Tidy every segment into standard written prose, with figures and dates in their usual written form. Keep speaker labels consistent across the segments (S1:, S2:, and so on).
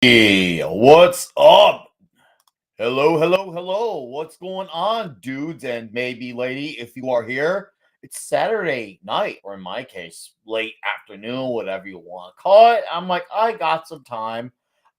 S1: Hey, what's up? Hello, hello, hello. What's going on, dudes and maybe lady? If you are here, it's Saturday night, or in my case, late afternoon, whatever you want to call it. I'm like, I got some time.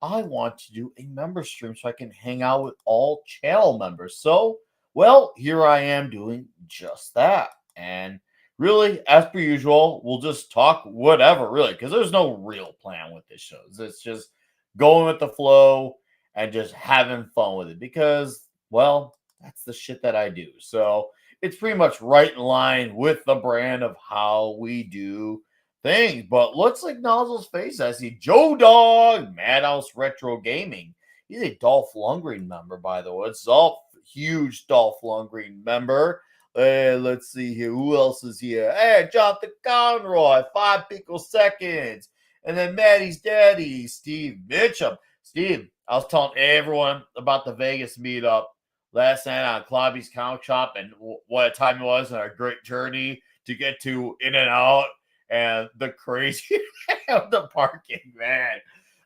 S1: I want to do a member stream so I can hang out with all channel members. So, well, here I am doing just that. And really, as per usual, we'll just talk whatever, really, because there's no real plan with this show. It's just going with the flow and just having fun with it because, well, that's the shit that I do. So it's pretty much right in line with the brand of how we do things. But let's acknowledge his face. I see Joe Dog, Madhouse Retro Gaming. He's a Dolph Lundgren member, by the way. It's a huge Dolph Lundgren member. Let's see here. Who else is here? Hey, Jonathan Conroy, 5 picoseconds. And then Maddie's daddy, Steve Mitchum. Steve, I was telling everyone about the Vegas meetup last night on Klobby's Comic Shop and what a time it was and a great journey to get to In and Out and the crazy of the parking, man.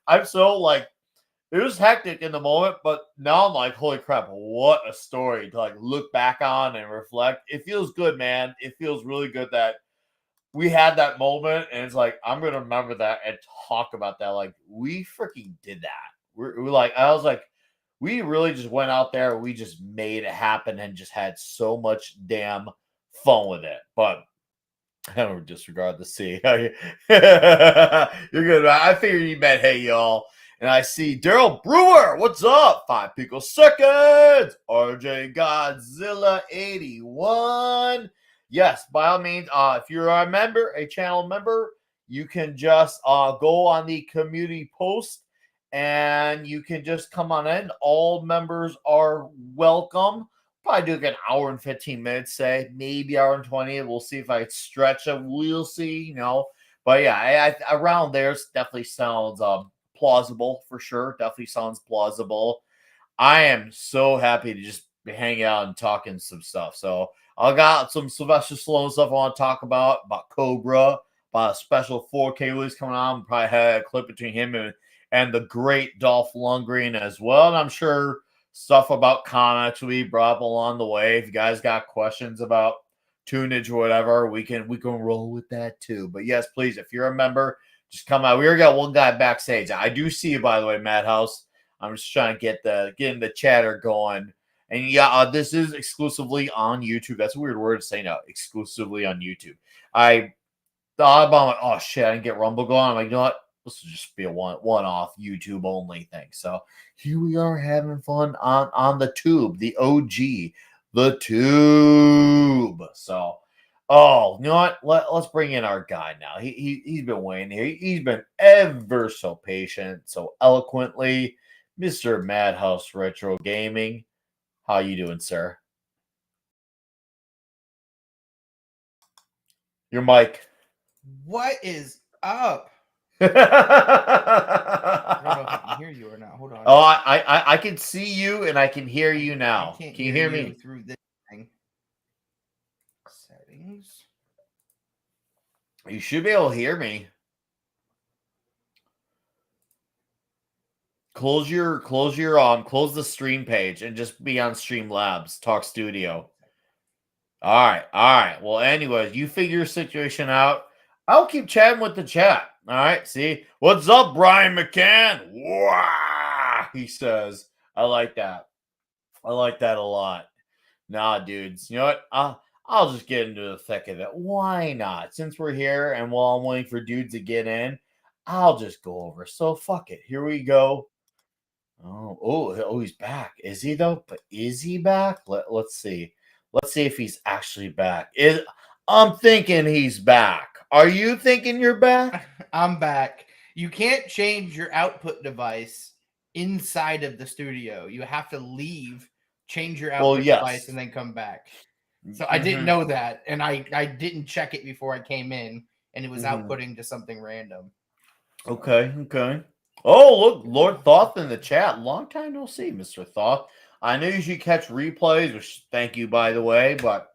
S1: I'm so like, it was hectic in the moment, but now I'm like, holy crap, what a story to like look back on and reflect. It feels good, man. It feels really good that we had that moment, and it's like I'm gonna remember that and talk about that. Like we freaking did that. We're like, I was like, we really just went out there. We just made it happen and just had so much damn fun with it. But I don't disregard the C. You're good. I figured you meant hey y'all. And I see Daryl Brewer. What's up? 5 picoseconds. RJ Godzilla 81. Yes, by all means, if you're a member, a channel member, you can just go on the community post and you can just come on in. All members are welcome. Probably do like an hour and 15 minutes, say maybe hour and 20. We'll see if I stretch it. We'll see, But yeah, I around there definitely sounds plausible for sure. Definitely sounds plausible. I am so happy to just be hanging out and talking some stuff. So I got some Sylvester Stallone stuff I want to talk about Cobra, about a special 4K release coming on. Probably had a clip between him and the great Dolph Lundgren as well. And I'm sure stuff about comics we brought up along the way. If you guys got questions about tunage or whatever, we can roll with that too. But yes, please, if you're a member, just come out. We already got one guy backstage. I do see you, by the way, Madhouse. I'm just trying to getting the chatter going. And yeah, this is exclusively on YouTube. That's a weird word to say now. Exclusively on YouTube. I thought about like, oh shit, I didn't get Rumble going. I'm like, you know what? This will just be a one-off YouTube only thing. So here we are having fun on the tube, the OG, the tube. So oh, you know what? Let's bring in our guy now. He's been waiting here. He's been ever so patient, so eloquently. Mr. Madhouse Retro Gaming. How you doing, sir? Your mic.
S2: What is up?
S1: I
S2: I don't know if I can hear you or not. Hold on.
S1: Oh, I can see you and I can hear you now.
S2: I can't
S1: Can you hear
S2: you
S1: me?
S2: through this thing. Settings.
S1: You should be able to hear me. Close close the stream page and just be on Streamlabs, Talk Studio. All right. Well, anyways, you figure your situation out. I'll keep chatting with the chat. All right. See, what's up, Brian McCann? Wow, he says. I like that. I like that a lot. Nah, dudes. You know what? I'll just get into the thick of it. Why not? Since we're here and while I'm waiting for dudes to get in, I'll just go over. So fuck it. Here we go. Oh, he's back. Is he though? But is he back? Let's see. Let's see if he's actually back. I'm thinking he's back. Are you thinking you're back?
S2: I'm back. You can't change your output device inside of the studio. You have to leave, change your output device, and then come back. So I didn't know that, and I didn't check it before I came in, and it was outputting to something random.
S1: So. Okay. Oh, look, Lord Thoth in the chat. Long time no see, Mr. Thoth. I know you should catch replays, which thank you, by the way, but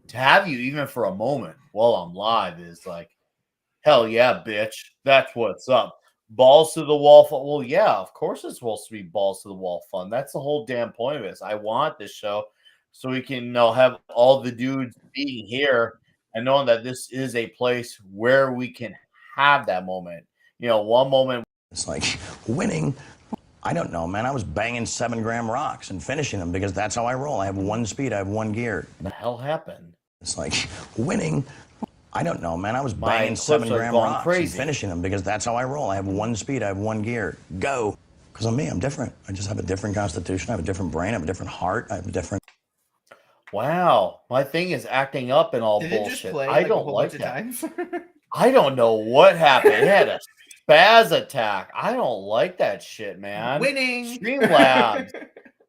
S1: to have you even for a moment while I'm live is like, hell yeah, bitch. That's what's up. balls to the wall fun. Well, yeah, of course it's supposed to be balls to the wall fun. That's the whole damn point of this. I want this show so we can have all the dudes being here and knowing that this is a place where we can have that moment. One moment.
S3: It's like winning. I don't know, man. I was banging 7-gram rocks and finishing them because that's how I roll. I have one speed. I have one gear.
S1: What the hell happened?
S3: It's like winning. I don't know, man. I was banging 7-gram rocks and finishing them because that's how I roll. I have one speed. I have one gear. Go. Because I'm me. I'm different. I just have a different constitution. I have a different brain. I have a different heart. I have a different.
S1: Wow. My thing is acting up and all bullshit. I don't like that. I don't know what happened. It had a spaz attack. I don't like that shit, man.
S2: Winning.
S1: Streamlabs.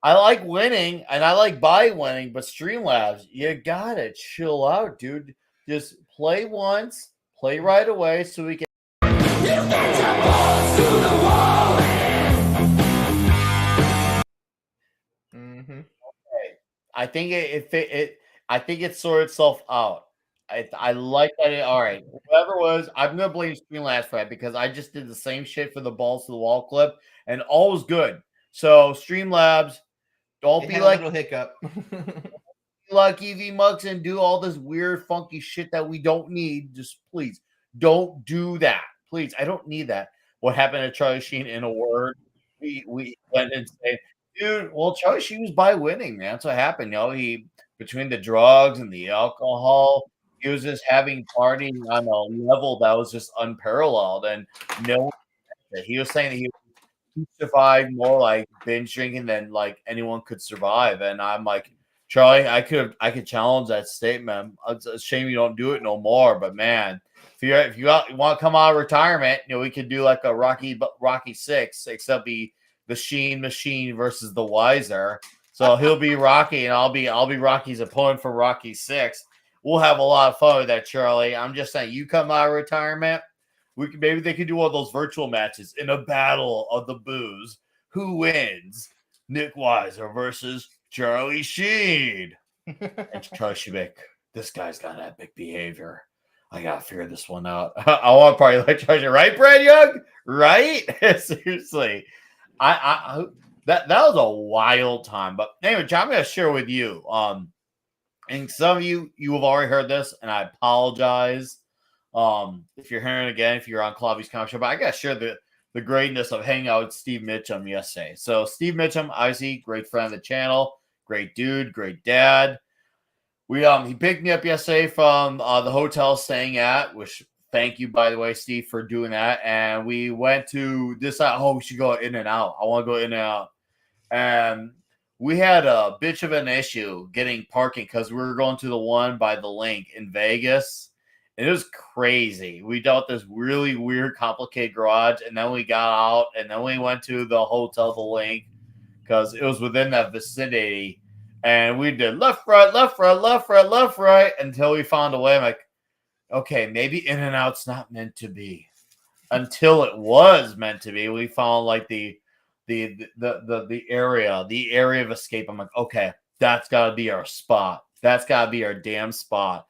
S1: I like winning and I like winning, but Streamlabs, you gotta chill out, dude. Just play once, play right away, so we can. You get your balls to the wall. Okay. I think I think it sorted itself out. I like that. All right, whoever was, I'm gonna blame Streamlabs for that because I just did the same shit for the balls to the wall clip, and all was good. So Streamlabs, don't be like
S2: a little hiccup.
S1: Like EV Mugs and do all this weird, funky shit that we don't need. Just please don't do that. Please, I don't need that. What happened to Charlie Sheen in a word? We went and said, dude, well, Charlie Sheen was by winning, man. That's what happened. He between the drugs and the alcohol, he was just having partying on a level that was just unparalleled. And he was saying that he survived more like binge drinking than like anyone could survive. And I'm like, Charlie, I could challenge that statement. It's a shame you don't do it no more. But man, if you want to come out of retirement, we could do like a Rocky 6, except be the Sheen machine versus the Wiser. So he'll be Rocky, and I'll be Rocky's opponent for Rocky 6. We'll have a lot of fun with that, Charlie. I'm just saying, you come out of retirement, maybe they could do one of those virtual matches in a battle of the booze. Who wins? Nick Weiser versus Charlie Sheen. And Charlie Sheen, this guy's got epic behavior. I gotta figure this one out. I want to probably like Charlie, right, Brad Young? Right? Seriously, I that was a wild time. But anyway, John, I'm gonna share with you. And some of you have already heard this, and I apologize. If you're hearing it again, if you're on Clavy's Comic Show, but I gotta share the greatness of hanging out with Steve Mitchum yesterday. So Steve Mitchum, obviously, great friend of the channel, great dude, great dad. He picked me up yesterday from the hotel staying at, which thank you, by the way, Steve, for doing that. And we went to this. We should go In-N-Out. I want to go In-N-Out. And we had a bitch of an issue getting parking because we were going to the one by the link in Vegas. And it was crazy. We dealt with this really weird, complicated garage, and then we got out, and then we went to the hotel, the link, because it was within that vicinity. And we did left, right, left, right, left, right, left, right, until we found a way. I'm like, okay, maybe In-N-Out's not meant to be. Until it was meant to be, we found like the area of escape. I'm like, okay, that's got to be our spot. That's got to be our damn spot.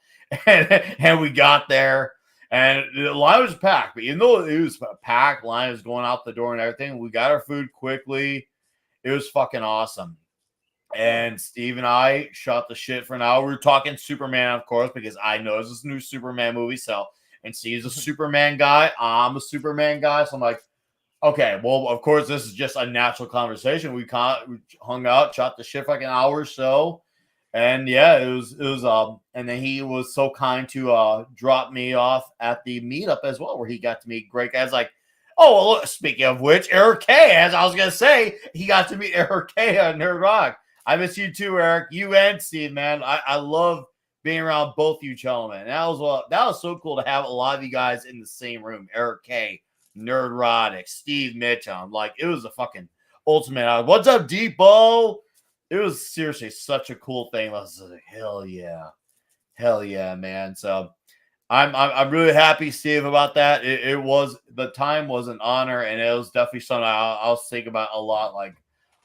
S1: And we got there, and the line was packed. But even though it was packed, line was going out the door and everything, we got our food quickly. It was fucking awesome. And Steve and I shot the shit for an hour. We were talking Superman, of course, because I know there's this new Superman movie. And Steve's a Superman guy. I'm a Superman guy. So I'm like, okay, well, of course, this is just a natural conversation. We hung out, shot the shit for like an hour or so. And yeah, it was and then he was so kind to drop me off at the meetup as well, where he got to meet great guys like, oh, well, speaking of which, Eric K, as I was gonna say, he got to meet Eric K on Nerd Rock. I miss you too, Eric. You and Steve, man. I love being around both you gentlemen. That was so cool to have a lot of you guys in the same room. Eric K, Nerdrotic, Steve Mitchum. Like, it was a fucking ultimate. What's up, Depot? It was seriously such a cool thing. I was like, hell yeah, man. So I'm really happy, Steve, about that. The time was an honor, and it was definitely something I'll think about a lot. Like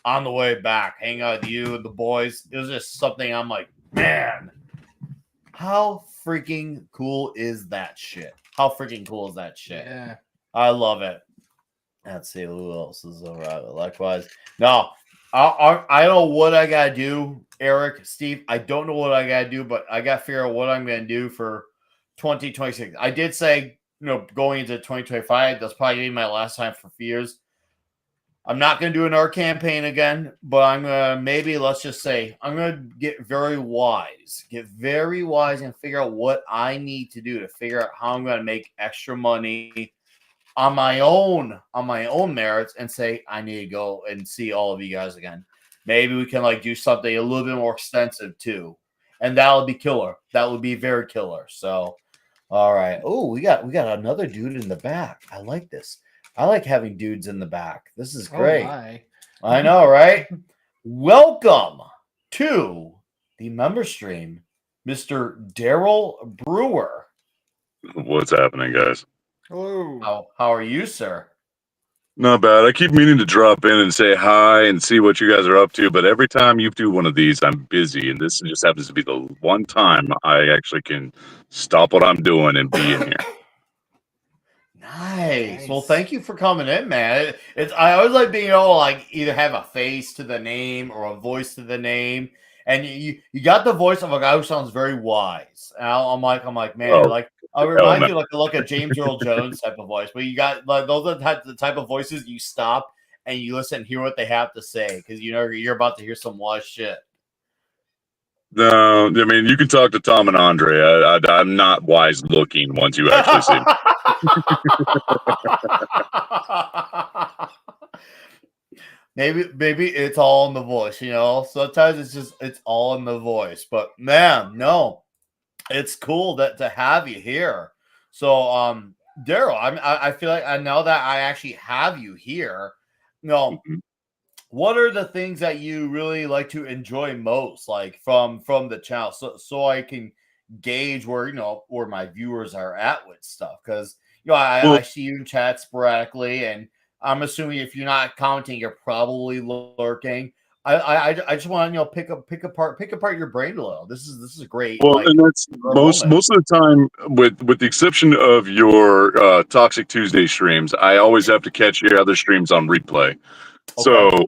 S1: on the way back, hanging out with you and the boys. It was just something I'm like, man, how freaking cool is that shit? How freaking cool is that shit?
S2: Yeah,
S1: I love it. Let's see who else is all right. Likewise. No, I don't know what I gotta do, Eric, Steve. I don't know what I gotta do, but I gotta figure out what I'm gonna do for 2026. I did say, going into 2025, that's probably gonna be my last time for years. I'm not gonna do another campaign again, but I'm gonna let's just say I'm gonna get very wise and figure out what I need to do to figure out how I'm gonna make extra money on my own merits and say I need to go and see all of you guys again. Maybe we can do something a little bit more extensive too, and that would be killer. That would be very killer. So, all right. Oh, we got another dude in the back. I like this. I like having dudes in the back. This is great. Oh, I know, right? Welcome to the member stream, Mr. Daryl Brewer.
S4: What's happening, guys?
S2: Hello.
S1: How are you, sir?
S4: Not bad. I keep meaning to drop in and say hi and see what you guys are up to, but every time you do one of these, I'm busy, and this just happens to be the one time I actually can stop what I'm doing and be in here.
S1: Nice. Well, thank you for coming in, man. I always like being able to either have a face to the name or a voice to the name, and you got the voice of a guy who sounds very wise. And I'm like, man, I remind you like a James Earl Jones type of voice, but you got those are the type of voices you stop and you listen and hear what they have to say because you're about to hear some wise shit.
S4: No, I mean you can talk to Tom and Andre. I'm not wise looking once you actually see me.
S1: Maybe it's all in the voice, Sometimes it's all in the voice. But man, no, it's cool to have you here. So, Daryl, I feel like now that I actually have you here, what are the things that you really like to enjoy most, from the channel, so I can gauge where my viewers are at with stuff? Because I see you in chat sporadically, and I'm assuming if you're not commenting, you're probably lurking. I just want to pick apart your brain a little. This is great.
S4: Well, and that's most of the time, with the exception of your Toxic Tuesday streams, I always have to catch your other streams on replay. Okay. So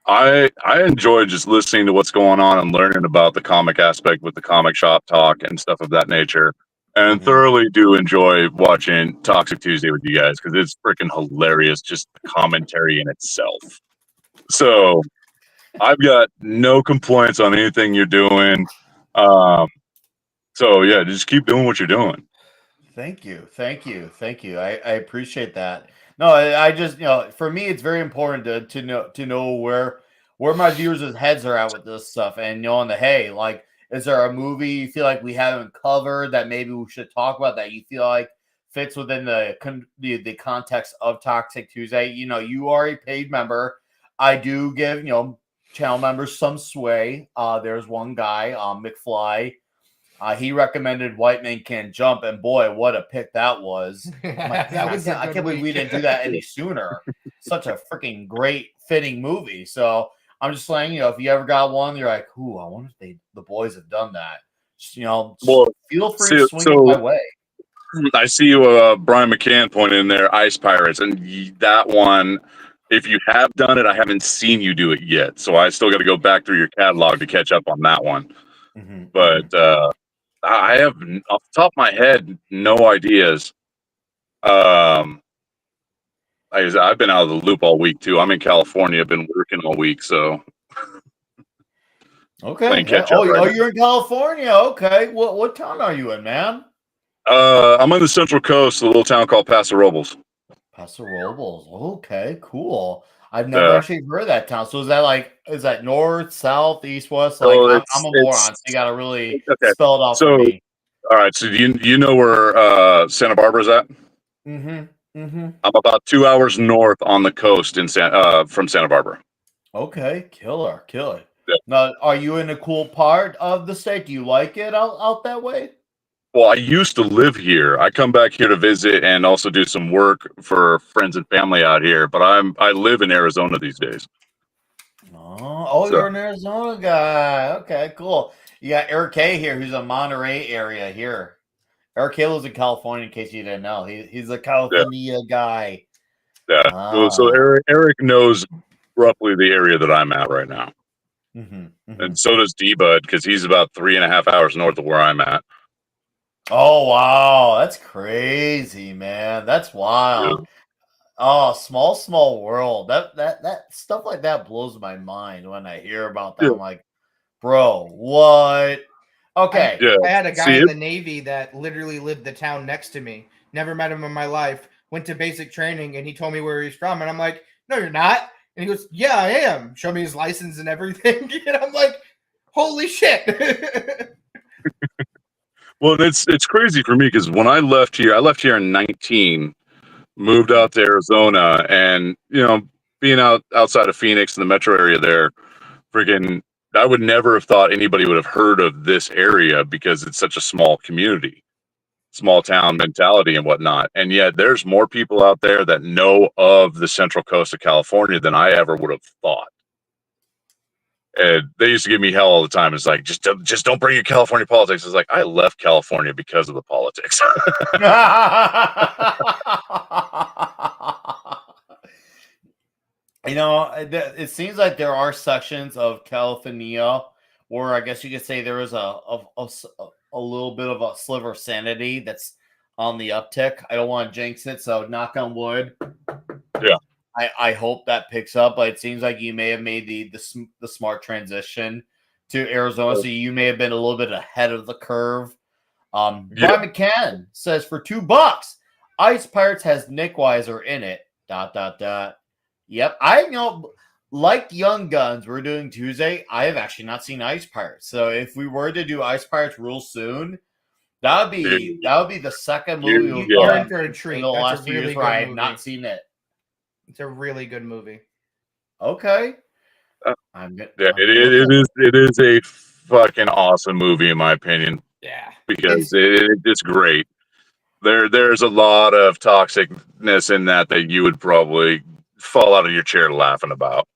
S4: I enjoy just listening to what's going on and learning about the comic aspect with the comic shop talk and stuff of that nature. And thoroughly do enjoy watching Toxic Tuesday with you guys because it's freaking hilarious, just the commentary in itself. So I've got no complaints on anything you're doing. So yeah, just keep doing what you're doing.
S1: Thank you. I appreciate that. No, I just for me it's very important to know where my viewers' heads are at with this stuff, and is there a movie you feel like we haven't covered that maybe we should talk about that you feel like fits within the context of Toxic Tuesday? You are a paid member. I do give channel members some sway. There's one guy, McFly. He recommended White Man Can't Jump, and boy, what a pick that was! I can't believe we didn't do that any sooner. Such a freaking great fitting movie. So I'm just saying, if you ever got one, you're like, "Ooh, I wonder if the boys have done that." Just, feel free to swing it my way.
S4: I see you, Brian McCann pointed in there, Ice Pirates, and that one. If you have done it, I haven't seen you do it yet, so I still got to go back through your catalog to catch up on that one. But I have, off the top of my head, no ideas. I've been out of the loop all week too. I'm in California. I've been working all week, so
S1: okay. You're in California. Okay, what town are you in, man?
S4: I'm on the Central Coast, a little town called Paso Robles.
S1: Paso Robles. Okay, cool. I've never actually heard of that town. So is that north, south, east, west? I'm a moron, so you gotta really spell it out for me.
S4: All right. So do you know where Santa Barbara's at? I'm about 2 hours north on the coast from Santa Barbara.
S1: Okay, killer. Yeah. Now, are you in a cool part of the state? Do you like it out that way?
S4: Well, I used to live here. I come back here to visit and also do some work for friends and family out here. But I live in Arizona these days.
S1: You're an Arizona guy. Okay, cool. You got Eric K here, who's a Monterey area here. Eric K lives in California, in case you didn't know. He's a California guy.
S4: Yeah. So Eric knows roughly the area that I'm at right now. And so does D-Bud, because he's about 3.5 hours north of where I'm at.
S1: Oh, wow. That's crazy, man. That's wild. Yeah. Oh, small world. That stuff like that blows my mind when I hear about that. Yeah. I'm like, bro, what? Okay.
S2: I had a guy in the Navy that literally lived the town next to me. Never met him in my life. Went to basic training, and he told me where he's from. And I'm like, no, you're not. And he goes, yeah, I am. Show me his license and everything. And I'm like, holy shit.
S4: Well, it's crazy for me because when I left here in 19, moved out to Arizona, and being outside of Phoenix in the metro area there, freaking, I would never have thought anybody would have heard of this area because it's such a small community, small town mentality and whatnot. And yet there's more people out there that know of the Central Coast of California than I ever would have thought. And they used to give me hell all the time. It's like, just don't bring your California politics. It's like, I left California because of the politics.
S1: It seems like there are sections of California where I guess you could say there is a little bit of a sliver of sanity that's on the uptick. I don't want to jinx it, so knock on wood.
S4: Yeah.
S1: I hope that picks up, but it seems like you may have made the smart transition to Arizona, so you may have been a little bit ahead of the curve. Brian McCann says for $2, Ice Pirates has Nick Weiser in it. ... Yep, I know. Like Young Guns, we're doing Tuesday. I have actually not seen Ice Pirates, so if we were to do Ice Pirates real soon, that would be the second movie
S2: you're in for a treat.
S1: In the last few years where I have not seen it.
S2: It's a really good movie.
S1: Okay.
S4: It is a fucking awesome movie in my opinion.
S2: Yeah.
S4: Because it's great. There's a lot of toxicness in that you would probably fall out of your chair laughing about.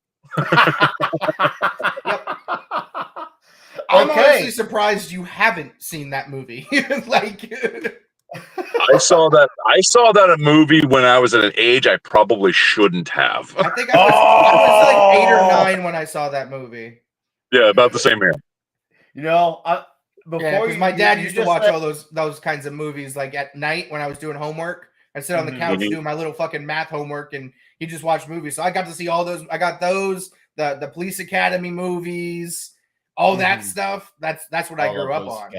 S2: I'm honestly surprised you haven't seen that movie.
S4: I saw that a movie when I was at an age I probably shouldn't have.
S2: I think I was like 8 or 9 when I saw that movie.
S4: Yeah, about the same here.
S2: Because my dad used to watch all those kinds of movies like at night when I was doing homework. I'd sit on the couch doing my little fucking math homework, and he just watched movies. So I got to see all those. I got those, the Police Academy movies, all that stuff. That's what I grew up on.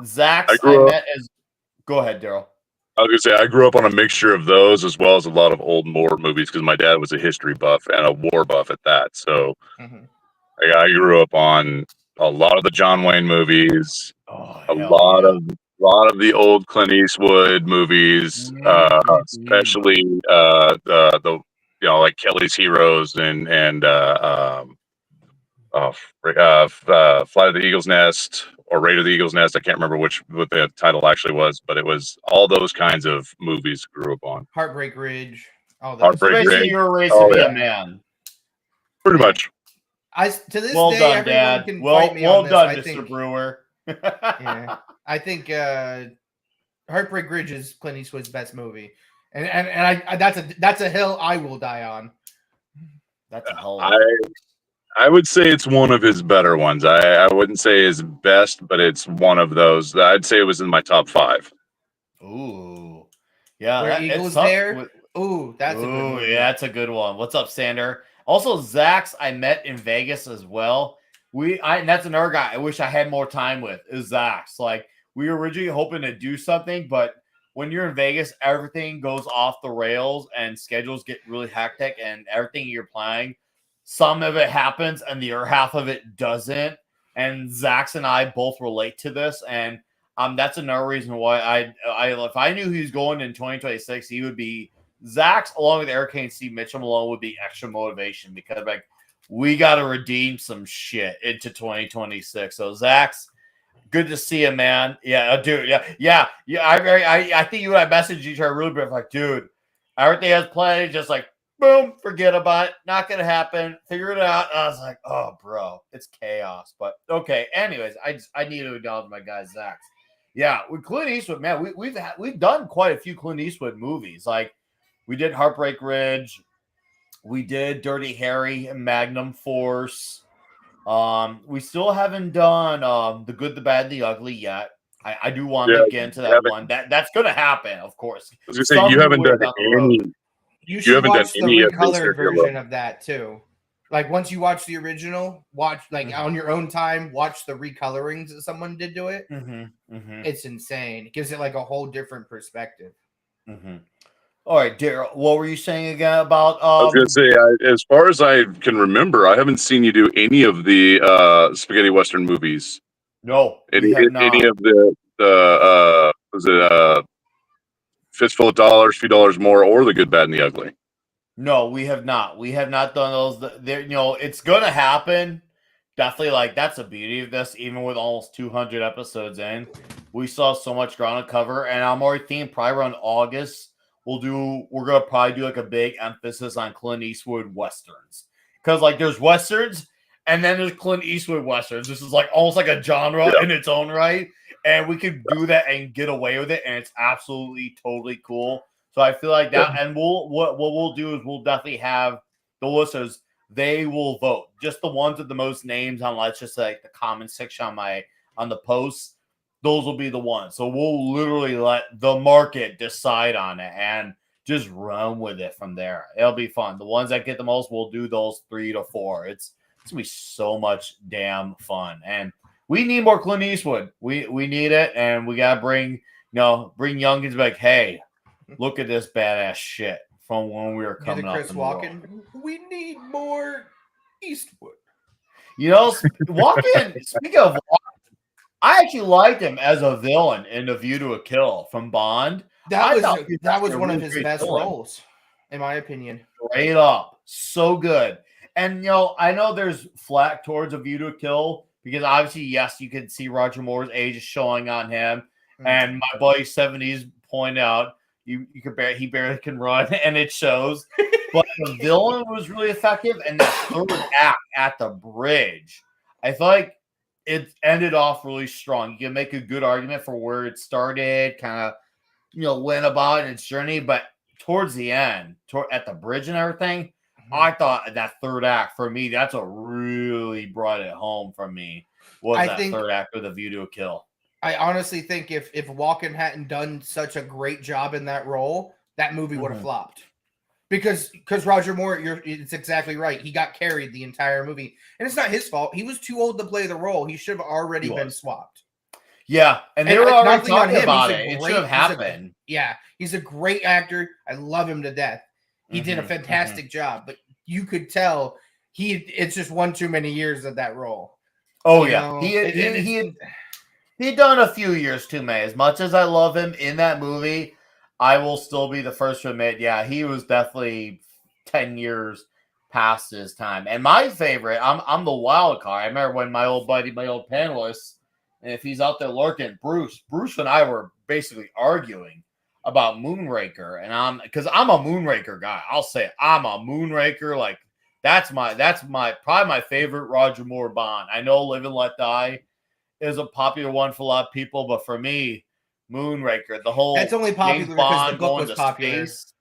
S1: Zach's go ahead, Daryl.
S4: I was gonna say I grew up on a mixture of those as well as a lot of old war movies because my dad was a history buff and a war buff at that. So I grew up on a lot of the John Wayne movies, a lot of the old Clint Eastwood movies, especially the like Kelly's Heroes and Flight of the Eagle's Nest or Raid of the Eagle's Nest. I can't remember what the title actually was, but it was all those kinds of movies grew up on.
S2: Heartbreak Ridge.
S1: Heartbreak Ridge. You're raised to be a man.
S4: Pretty much.
S2: To this day, everyone
S1: Dad.
S2: can fight me on this.
S1: Well done, Mr. Brewer.
S2: Yeah, I think Heartbreak Ridge is Clint Eastwood's best movie, and I that's a hill I will die on.
S1: That's a hill.
S4: I would say it's one of his better ones. I wouldn't say his best, but it's one of those. I'd say it was in my top 5.
S1: Ooh, yeah.
S2: Where Eagles there. Ooh, that's a good one.
S1: Yeah, that's a good one. What's up, Sander? Also, Zach's I met in Vegas as well. And that's another guy I wish I had more time with is Zach's. Like we were originally hoping to do something, but when you're in Vegas, everything goes off the rails and schedules get really hectic and everything you're planning, some of it happens and the other half of it doesn't. And Zach's and I both relate to this. And that's another reason why I if I knew he was going in 2026, he would be Zach's along with Eric Kane, Steve Mitchell alone would be extra motivation because like we got to redeem some shit into 2026. So Zach's good to see him, man. Yeah, dude. Yeah. I think you and I messaged each other really bit like, dude, everything has planned, just like boom, forget about it. Not gonna happen. Figure it out. And I was like, oh, bro, it's chaos. But okay. Anyways, I need to acknowledge my guy Zach's. Yeah, with Clint Eastwood, man, we've done quite a few Clint Eastwood movies. Like We did Heartbreak Ridge. We did Dirty Harry and Magnum Force. We still haven't done The Good, the Bad, and the Ugly yet. I do want to get into that one. That's going to happen, of course.
S4: I was going to say, you haven't done any.
S2: You should watch the recolored version of that too. Like once you watch the original, watch on your own time, watch the recolorings that someone did to it. It's insane. It gives it like a whole different perspective.
S1: All right, Daryl, what were you saying again about?
S4: I was going to say, as far as I can remember, I haven't seen you do any of the spaghetti western movies.
S1: No,
S4: any of the was it Fistful of Dollars, Few Dollars More, or The Good, Bad, and the Ugly?
S1: No, we have not. We have not done those. There, it's gonna happen. Definitely, like that's the beauty of this. Even with almost 200 episodes in, we saw so much ground to cover, and I'm already thinking probably around August we're gonna probably do like a big emphasis on Clint Eastwood westerns, because like there's westerns and then there's Clint Eastwood westerns. This is like almost like a genre in its own right, and we could do that and get away with it, and it's absolutely totally cool. So I feel like that, and what we'll do is we'll definitely have the listeners. They will vote, just the ones with the most names on, let's just say, like the comment section on the posts. Those will be the ones. So we'll literally let the market decide on it and just run with it from there. It'll be fun. The ones that get the most, we'll do those 3 to 4. It's gonna be so much damn fun, and we need more Clint Eastwood. We need it, and we gotta bring youngins back. Hey, look at this badass shit from when we were coming up. Chris Walken.
S2: We need more Eastwood.
S1: Walken. Speaking of Walken, I actually liked him as a villain in The View to a Kill from Bond.
S2: That was one of his best roles, in my opinion.
S1: Straight up, so good. And I know there's flack towards A View to a Kill because obviously, yes, you can see Roger Moore's age is showing on him, and my buddy 70s point out. He barely can run, and it shows. But the villain was really effective, and the third act at the bridge, I feel like it ended off really strong. You can make a good argument for where it started, kind of, went about in its journey, but towards the end, at the bridge and everything, I thought that third act for me, that's what really brought it home for me. Third act of The View to a Kill.
S2: I honestly think if Walken hadn't done such a great job in that role, that movie would have flopped. Because Roger Moore, it's exactly right. He got carried the entire movie. And it's not his fault. He was too old to play the role. He should have already been swapped.
S1: Yeah, and they were already talking about it. It should have happened.
S2: He's a great actor. I love him to death. He did a fantastic job. But you could tell it's just one too many years of that role.
S1: Oh, He'd done a few years too many. As much as I love him in that movie, I will still be the first to admit, he was definitely 10 years past his time. And my favorite, I'm the wild card. I remember when my old buddy, my old panelist, and if he's out there lurking, Bruce and I were basically arguing about Moonraker, and because I'm a Moonraker guy. I'll say it. I'm a Moonraker. Like that's my probably my favorite Roger Moore Bond. I know Live and Let Die is a popular one for a lot of people, but for me, Moonraker, the whole
S2: that's only popular because the book was popular.
S1: Space.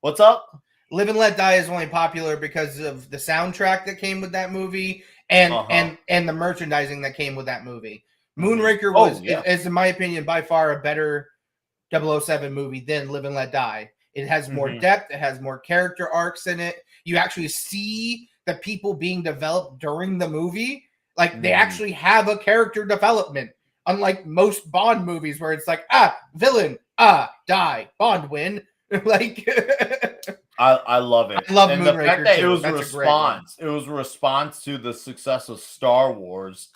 S1: What's up?
S2: Live and Let Die is only popular because of the soundtrack that came with that movie and the merchandising that came with that movie. Moonraker is in my opinion by far a better 007 movie than Live and Let Die. It has more depth, it has more character arcs in it. You actually see the people being developed during the movie. Like they actually have a character development, unlike most Bond movies where it's like, villain, die, Bond win. Like
S1: I love it.
S2: I love
S1: and
S2: Moonraker
S1: the fact that
S2: too.
S1: It was a response. It was a response to the success of Star Wars.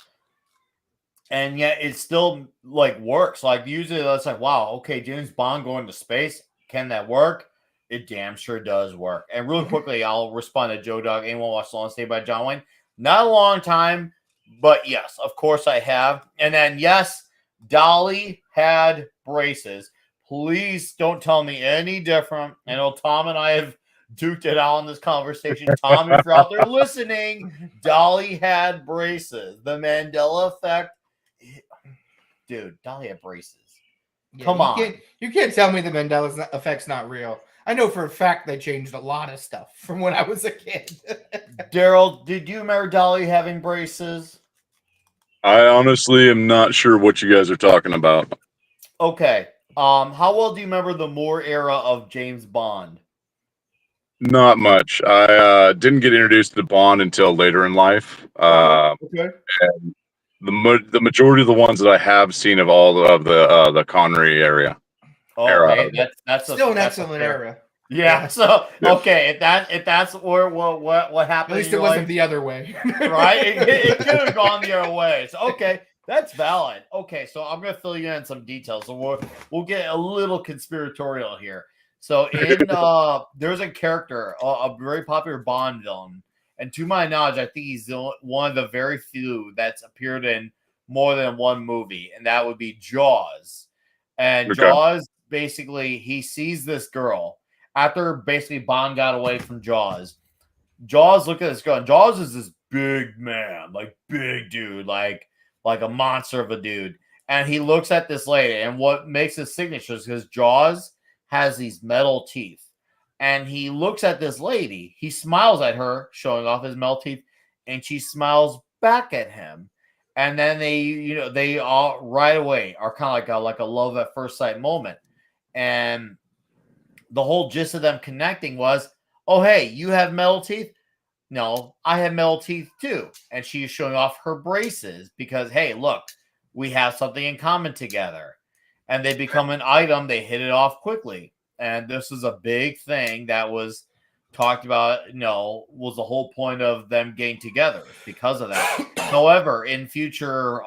S1: And yet it still like works. Like usually that's like, wow, okay, James Bond going to space. Can that work? It damn sure does work. And really quickly, I'll respond to Joe Dog. Anyone watch Long Stay by John Wayne? Not a long time. But yes, of course I have. And then, yes, Dolly had braces. Please don't tell me any different. I know Tom and I have duked it out in this conversation. Tom, if you're out there listening, Dolly had braces. The Mandela effect. Dude, Dolly had braces. Come on.
S2: You can't tell me the Mandela effect's not real. I know for a fact they changed a lot of stuff from when I was a kid.
S1: Daryl, did you remember Dolly having braces?
S4: I honestly am not sure what you guys are talking about.
S1: Okay. How well do you remember the Moore era of James Bond?
S4: Not much. I didn't get introduced to Bond until later in life.
S1: Okay.
S4: And the majority of the ones that I have seen of all of the Connery era.
S1: Hey, that's
S2: still an excellent era.
S1: Yeah. So okay, if that's where what happened,
S2: at least it wasn't the other way,
S1: right? It could have gone the other way. So okay, that's valid. Okay, so I'm gonna fill you in some details. So we'll get a little conspiratorial here. So in there's a character, a very popular Bond villain, and to my knowledge, I think he's one of the very few that's appeared in more than one movie, and that would be Jaws. And Jaws, basically, he sees this girl after basically Bond got away from Jaws. Jaws look at this girl, and Jaws is this big man, like big dude, like a monster of a dude. And he looks at this lady, and what makes his signature is because Jaws has these metal teeth. And he looks at this lady, he smiles at her, showing off his metal teeth, and she smiles back at him. And then they all right away are kind of like a love at first sight moment. And the whole gist of them connecting was, oh, hey, you have metal teeth? No, I have metal teeth too. And she's showing off her braces because, hey, look, we have something in common together. And they become an item. They hit it off quickly. And this is a big thing that was talked about, was the whole point of them getting together because of that. However, in future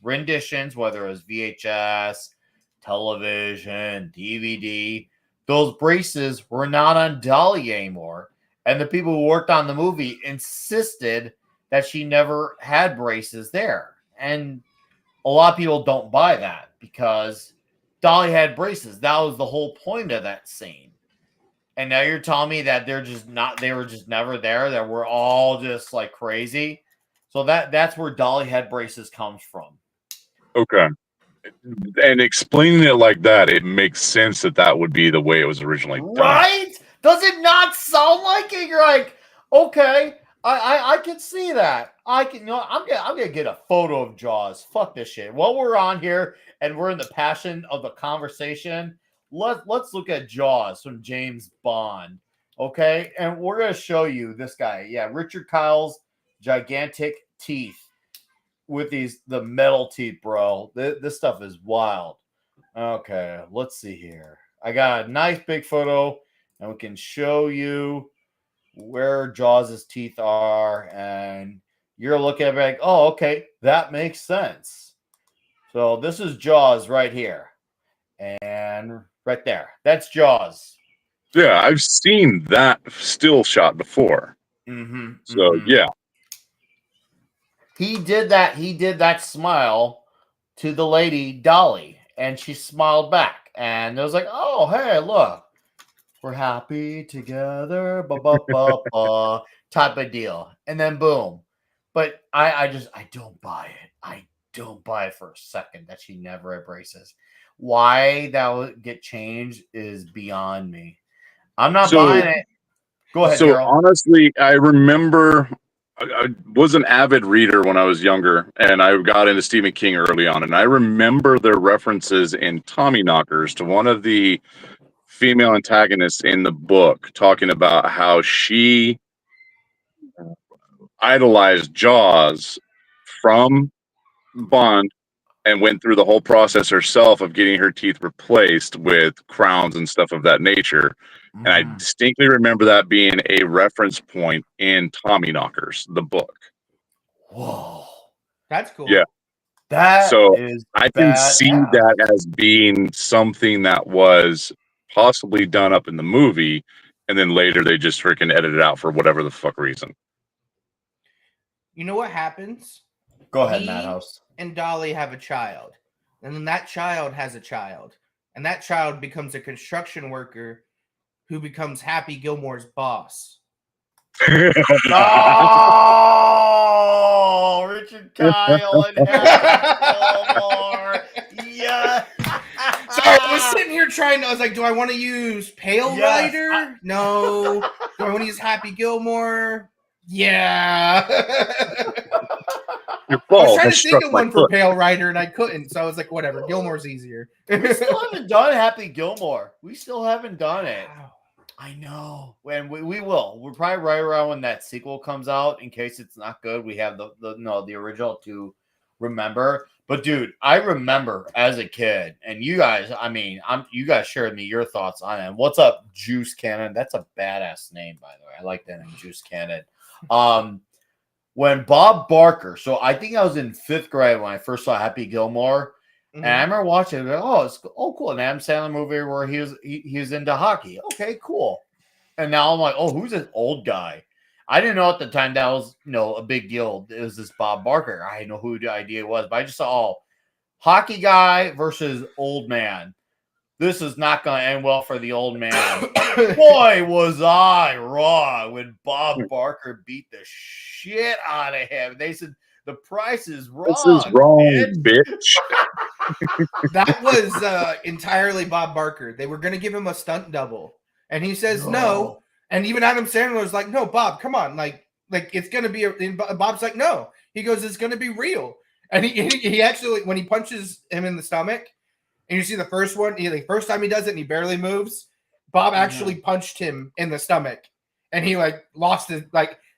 S1: renditions, whether it was VHS, television, DVD, those braces were not on Dolly anymore. And the people who worked on the movie insisted that she never had braces there. And a lot of people don't buy that because Dolly had braces. That was the whole point of that scene. And now you're telling me that they were just never there, that we're all just like crazy. So that's where Dolly had braces comes from.
S4: Okay. And explaining it like that, it makes sense that would be the way it was originally done.
S1: Right? Does it not sound like it? You're like, okay, I can see that. I'm gonna get a photo of Jaws. Fuck this shit. While we're on here and we're in the passion of the conversation, let's look at Jaws from James Bond. Okay, and we're gonna show you this guy. Yeah, Richard Kyle's gigantic teeth with the metal teeth, bro. This stuff is wild. Okay, let's see here. I got a nice big photo, and we can show you where Jaws' teeth are, and you're looking at it like, oh, okay, that makes sense. So this is Jaws right here, and right there. That's Jaws.
S4: Yeah, I've seen that still shot before.
S1: Mm-hmm.
S4: So yeah.
S1: He did that smile to the lady Dolly, and she smiled back. And it was like, oh, hey, look, we're happy together, type of deal. And then boom. But I don't buy it. I don't buy it for a second that she never had braces. Why that would get changed is beyond me. I'm not buying it. Go ahead, Daryl.
S4: Honestly, I remember I was an avid reader when I was younger, and I got into Stephen King early on, and I remember their references in Tommyknockers to one of the female antagonists in the book talking about how she idolized Jaws from Bond and went through the whole process herself of getting her teeth replaced with crowns and stuff of that nature. And I distinctly remember that being a reference point in Tommyknockers, the book.
S1: Whoa.
S2: That's cool.
S4: Yeah. I can see that as being something that was possibly done up in the movie, and then later they just freaking edited it out for whatever the fuck reason.
S2: You know what happens?
S1: Go ahead, Madhouse.
S2: And Dolly have a child. And then that child has a child. And that child becomes a construction worker who becomes Happy Gilmore's boss.
S1: Oh, Richard Kyle and Happy Gilmore. Yeah.
S2: So it was sitting here trying. I was like, do I want to use Pale Rider? No. Do I want to use Happy Gilmore? Yeah. I was trying to think of one for Pale Rider, and I couldn't. So I was like, whatever. Gilmore's easier.
S1: We still haven't done Happy Gilmore. We still haven't done it. Wow. I know. When we will. We're probably right around when that sequel comes out. In case it's not good, we have the original to remember. But dude, I remember as a kid, and you guys, you guys shared me your thoughts on it. What's up, Juice Cannon? That's a badass name, by the way. I like that name, Juice Cannon. When Bob Barker, so I think I was in 5th grade when I first saw Happy Gilmore, and I remember watching it. It's cool, an Adam Sandler movie where he was into hockey. Okay, cool. And now I'm like, who's this old guy? I didn't know at the time that was a big deal. It was this Bob Barker. I didn't know who the idea was, but I just saw hockey guy versus old man. This is not going to end well for the old man. Boy, was I wrong when Bob Barker beat the shit out of him. They said the price is wrong.
S4: This is wrong, bitch.
S2: That was entirely Bob Barker. They were going to give him a stunt double, and he says no. And even Adam Sandler was like, "No, Bob, come on, like it's going to be." And Bob's like, "No." He goes, "It's going to be real." And he actually, when he punches him in the stomach, and you see the first one, the first time he does it, and he barely moves. Bob actually punched him in the stomach, and he lost his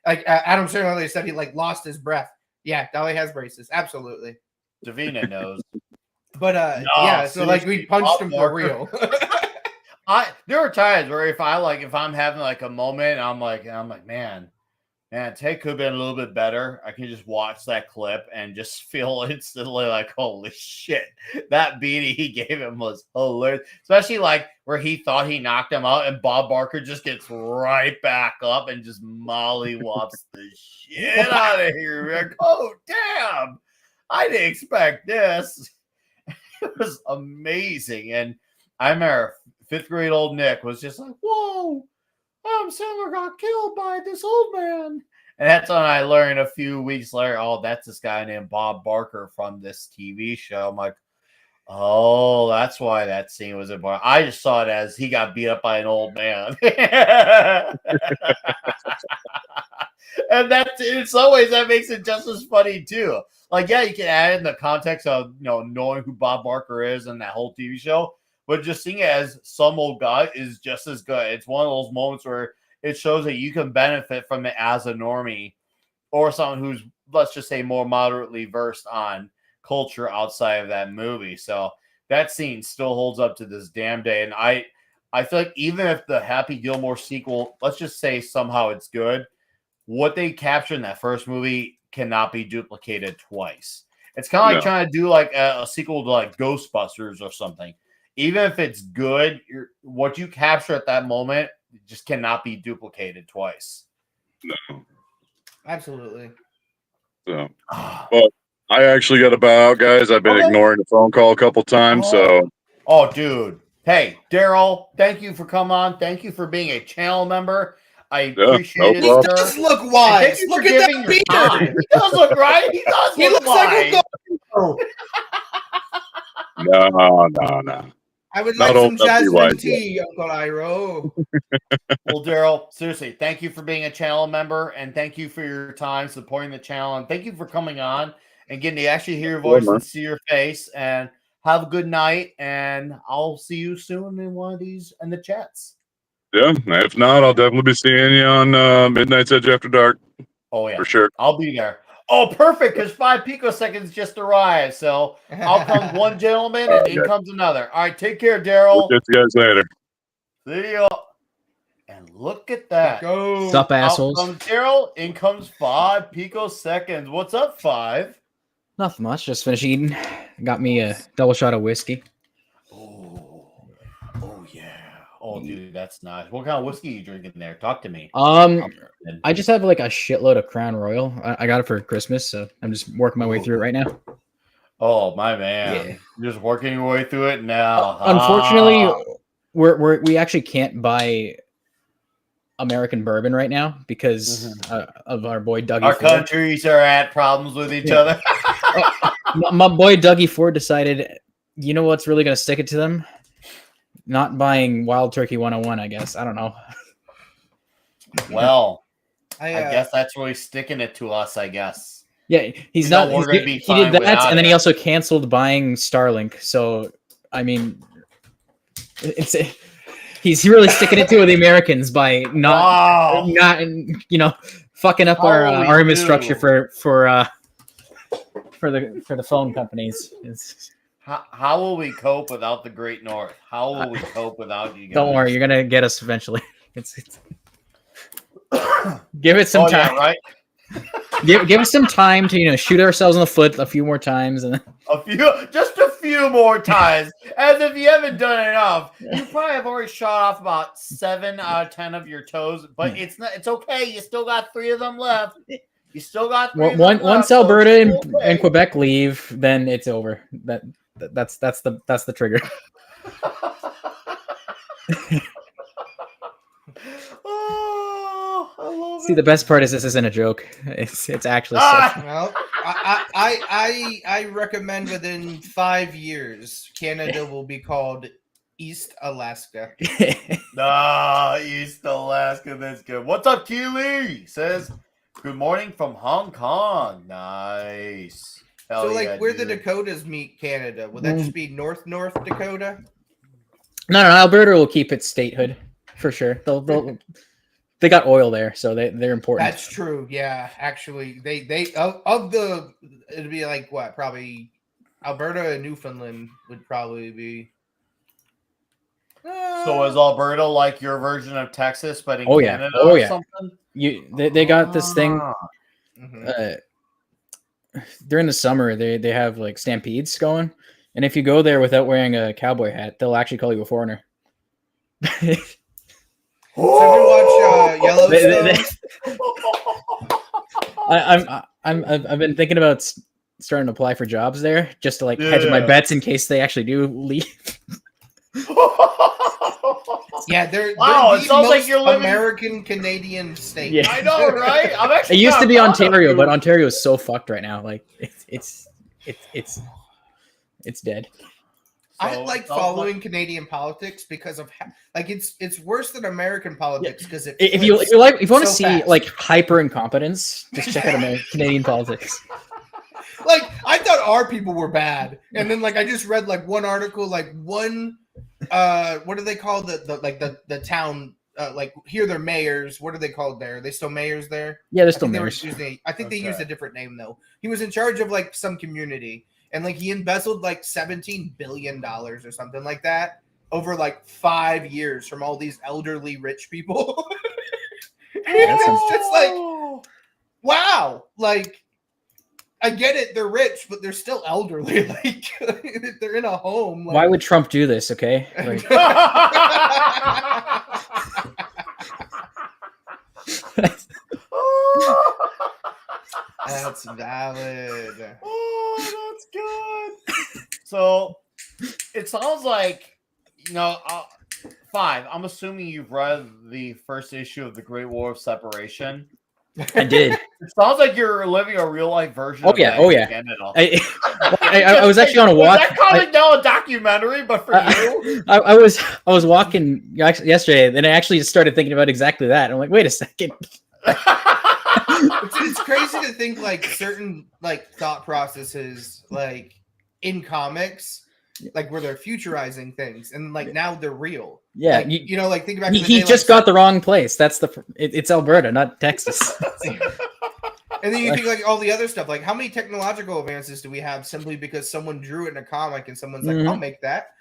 S2: Adam Sandler said he lost his breath. Yeah, Dolly has braces, absolutely.
S1: Davina knows,
S2: but so we punched him for real.
S1: There are times where if I'm having a moment, and I'm like, man, Ted could have been a little bit better. I can just watch that clip and just feel instantly holy shit, that beating he gave him was hilarious. Especially where he thought he knocked him out, and Bob Barker just gets right back up and just mollywops the shit out of here. Oh damn, I didn't expect this. It was amazing, and I remember 5th grade old Nick was just like, whoa. Adam Sandler got killed by this old man. And that's when I learned a few weeks later, that's this guy named Bob Barker from this TV show. I'm like, that's why that scene was important. I just saw it as he got beat up by an old man. And that's, in some ways, that makes it just as funny, too. You can add in the context of, knowing who Bob Barker is and that whole TV show. But just seeing it as some old guy is just as good. It's one of those moments where it shows that you can benefit from it as a normie or someone who's, let's just say, more moderately versed on culture outside of that movie. So that scene still holds up to this damn day. And I feel like even if the Happy Gilmore sequel, let's just say somehow it's good, what they captured in that first movie cannot be duplicated twice. It's kind of like trying to do a sequel to Ghostbusters or something. Even if it's good, what you capture at that moment just cannot be duplicated twice.
S4: No.
S2: Absolutely.
S4: So, but I actually got to bow out, guys. I've been ignoring the phone call a couple times. So.
S1: Oh, dude. Hey, Daryl, thank you for coming on. Thank you for being a channel member. I appreciate it.
S2: He does look wise. Look at that beard.
S1: He does look right. He does look wise.
S4: No.
S2: I would like some jasmine tea, Uncle Iro.
S1: Well, Daryl, seriously, thank you for being a channel member, and thank you for your time supporting the channel, and thank you for coming on and getting to actually hear your voice and see your face. And have a good night, and I'll see you soon in one of these in the chats.
S4: Yeah, if not, I'll definitely be seeing you on Midnight's Edge After Dark.
S1: Oh yeah,
S4: for sure.
S1: I'll be there. Oh, perfect, because 5 picoseconds just arrived. So out comes one gentleman and in comes another. All right, take care, Daryl.
S4: We'll get you guys later.
S1: See you. And look at that.
S2: Go.
S5: What's up, assholes?
S1: Out comes Daryl, in comes 5 picoseconds. What's up, 5?
S5: Nothing much. Just finished eating. Got me a double shot of whiskey.
S1: Oh yeah. Oh, dude, that's nice. What kind of whiskey are you drinking there? Talk to me.
S5: I just have a shitload of Crown Royal. I got it for Christmas, so I'm just working my way through it right now.
S1: Oh my man,
S5: yeah.
S1: You're just working your way through it now.
S5: Unfortunately, we actually can't buy American bourbon right now because of our boy Dougie.
S1: Our
S5: Ford.
S1: Countries are at problems with each other.
S5: My boy Dougie Ford decided, you know what's really going to stick it to them? not buying Wild Turkey 101, I guess. I don't know.
S1: Well, I guess that's really sticking it to us, I guess.
S5: Yeah, he's not. He did that, and then he also canceled buying Starlink. So, I mean, he's really sticking it to the Americans by not fucking up our infrastructure for the phone companies.
S1: How will we cope without the Great North? How will we cope without you guys?
S5: Don't worry, you're gonna get us eventually. It's give it some time.
S1: Yeah, right?
S5: give us some time to shoot ourselves in the foot a few more times, and
S1: just a few more times. As if you haven't done enough. You probably have already shot off about 7 out of 10 of your toes, but it's okay. You still got 3 of them left. You still got 3 of them left.
S5: Once Alberta and Quebec leave, then it's over. That's the trigger.
S1: Oh, I love
S5: See, the best part is this isn't a joke. It's actually.
S2: Well, I recommend within 5 years, Canada will be called East Alaska.
S1: East Alaska. That's good. What's up, Keely? Says, good morning from Hong Kong. Nice.
S2: Hell so, where the Dakotas meet Canada, would that just be North Dakota?
S5: No. Alberta will keep its statehood for sure. They got oil there, so they're important.
S2: That's true. Yeah, actually, they it'd be like what? Probably Alberta and Newfoundland would probably be.
S1: So is Alberta like your version of Texas, but in Canada or something?
S5: They got this thing. During the summer, they have like stampedes going, and if you go there without wearing a cowboy hat, they'll actually call you a foreigner.
S2: Watch Yellowstone.
S5: I've been thinking about starting to apply for jobs there just to hedge my bets in case they actually do leave.
S2: Yeah, they're
S1: it sounds like you're living
S2: American Canadian state.
S1: Yeah. I know, right?
S5: It used to be Ontario, but Ontario is so fucked right now. Like it's dead.
S2: I like following Canadian politics because of it's worse than American politics because
S5: if you want to see hyper incompetence, just check out Canadian politics.
S2: I thought our people were bad, and then I just read one article one what do they call the town here they're mayors. What are they called there? Are they still mayors there?
S5: Yeah, they're still mayors.
S2: I think they used a different name though. He was in charge of some community. And he embezzled $17 billion or something like that over 5 years from all these elderly rich people. It's just wow. I get it, they're rich, but they're still elderly. They're in a home.
S5: Why would Trump do this? Okay.
S2: That's valid.
S1: Oh, that's good. So it sounds like, 5. I'm assuming you've read the first issue of The Great War of Separation.
S5: I did.
S1: It sounds like you're living a real life version.
S5: Oh yeah. I was actually on a walk.
S1: Was that coming down a documentary, but for you?
S5: I was walking yesterday, and I actually just started thinking about exactly that. I'm like, wait a second.
S2: It's crazy to think certain thought processes in comics where they're futurizing things and now they're real.
S5: Yeah,
S2: think about
S5: he just got the wrong place. That's it's Alberta, not Texas.
S2: And then you think all the other stuff, how many technological advances do we have simply because someone drew it in a comic and someone's I'll make that.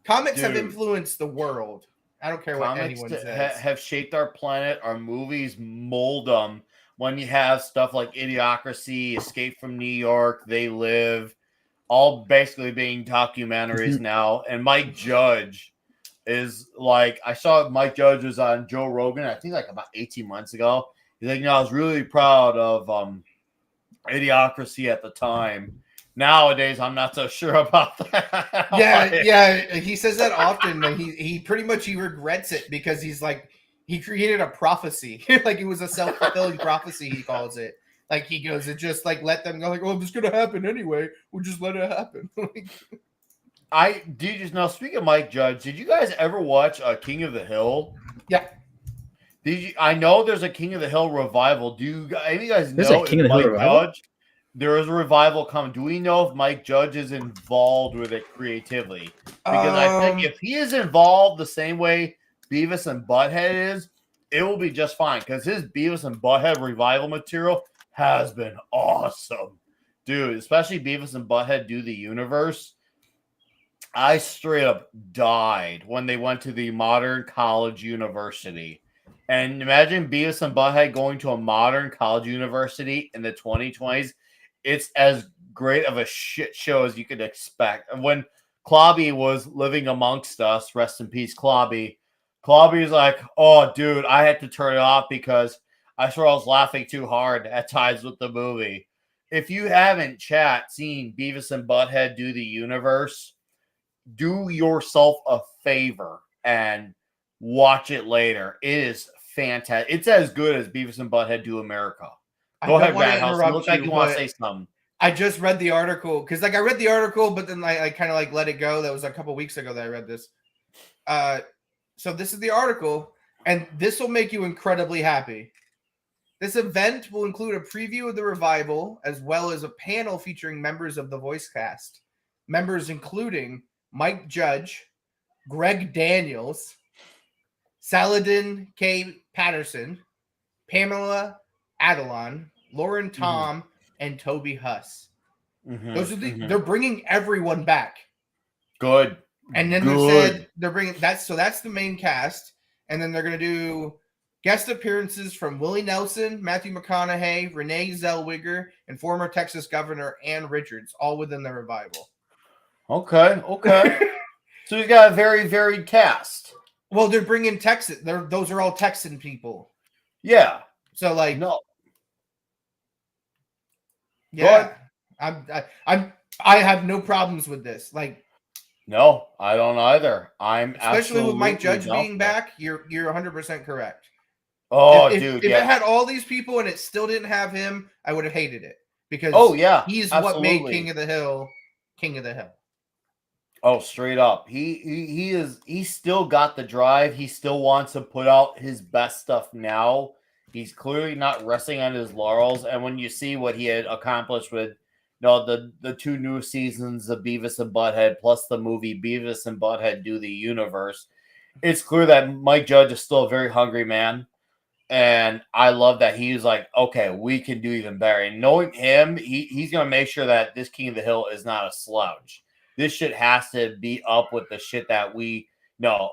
S2: Comics have influenced the world. I don't care what anyone says.
S1: Have shaped our planet. Our movies mold them. When you have stuff like Idiocracy, Escape from New York, They Live, all basically being documentaries now. And Mike Judge is I saw Mike Judge was on Joe Rogan, I think about 18 months ago. He's I was really proud of Idiocracy at the time. Nowadays, I'm not so sure about that.
S2: Yeah. He says that often. He pretty much he regrets it because he's he created a prophecy. It was a self-fulfilling prophecy. He calls it. He goes, it just let them go. Oh, it's gonna happen anyway. We'll just let it happen.
S1: Speaking of Mike Judge, did you guys ever watch King of the Hill?
S2: Yeah.
S1: I know there's a King of the Hill revival. Any of you guys
S5: There's
S1: know
S5: a King of the Hill revival?
S1: There is a revival coming. Do we know if Mike Judge is involved with it creatively? Because I think if he is involved the same way Beavis and Butthead is, it will be just fine. Because his Beavis and Butthead revival material has been awesome. Dude, especially Beavis and Butthead Do the Universe. I straight up died when they went to the modern college university. And imagine Beavis and Butthead going to a modern college university in the 2020s. It's as great of a shit show as you could expect. And when Clobby was living amongst us, rest in peace, Clobby was like, oh, dude, I had to turn it off because I swear I was laughing too hard at times with the movie. If you haven't, seen Beavis and Butthead Do the Universe, do yourself a favor and watch it later. It is fantastic. It's as good as Beavis and Butthead Do America. Go ahead, Madhouse. You look like you want to say something.
S2: I just read the article because, I read the article, but then I kind of let it go. That was a couple weeks ago that I read this. So this is the article, and this will make you incredibly happy. This event will include a preview of the revival as well as a panel featuring members of the voice cast. Members including Mike Judge, Greg Daniels, Saladin K. Patterson, Pamela Adlon, Lauren Tom, and Toby Huss. Those are they're bringing everyone back.
S1: Good.
S2: And then they said they're bringing that's the main cast, and then they're going to do guest appearances from Willie Nelson, Matthew McConaughey, Renee Zellweger, and former Texas Governor Ann Richards, all within the revival.
S1: Okay. So you got a very varied cast.
S2: Well, they're bringing Texas. Those are all Texan people.
S1: Yeah.
S2: So
S1: no.
S2: Yeah. I have no problems with this.
S1: No, I don't either.
S2: Especially with Mike Judge being back, you're 100% correct.
S1: Oh,
S2: if
S1: dude.
S2: If it had all these people and it still didn't have him, I would have hated it. Because he's what made King of the Hill King of the Hill.
S1: Oh, straight up. He still got the drive. He still wants to put out his best stuff now. He's clearly not resting on his laurels. And when you see what he had accomplished with the two new seasons of Beavis and Butthead plus the movie Beavis and Butthead Do the Universe, it's clear that Mike Judge is still a very hungry man. And I love that he's like, okay, we can do even better. And knowing him, he's going to make sure that this King of the Hill is not a slouch. This shit has to be up with the shit that we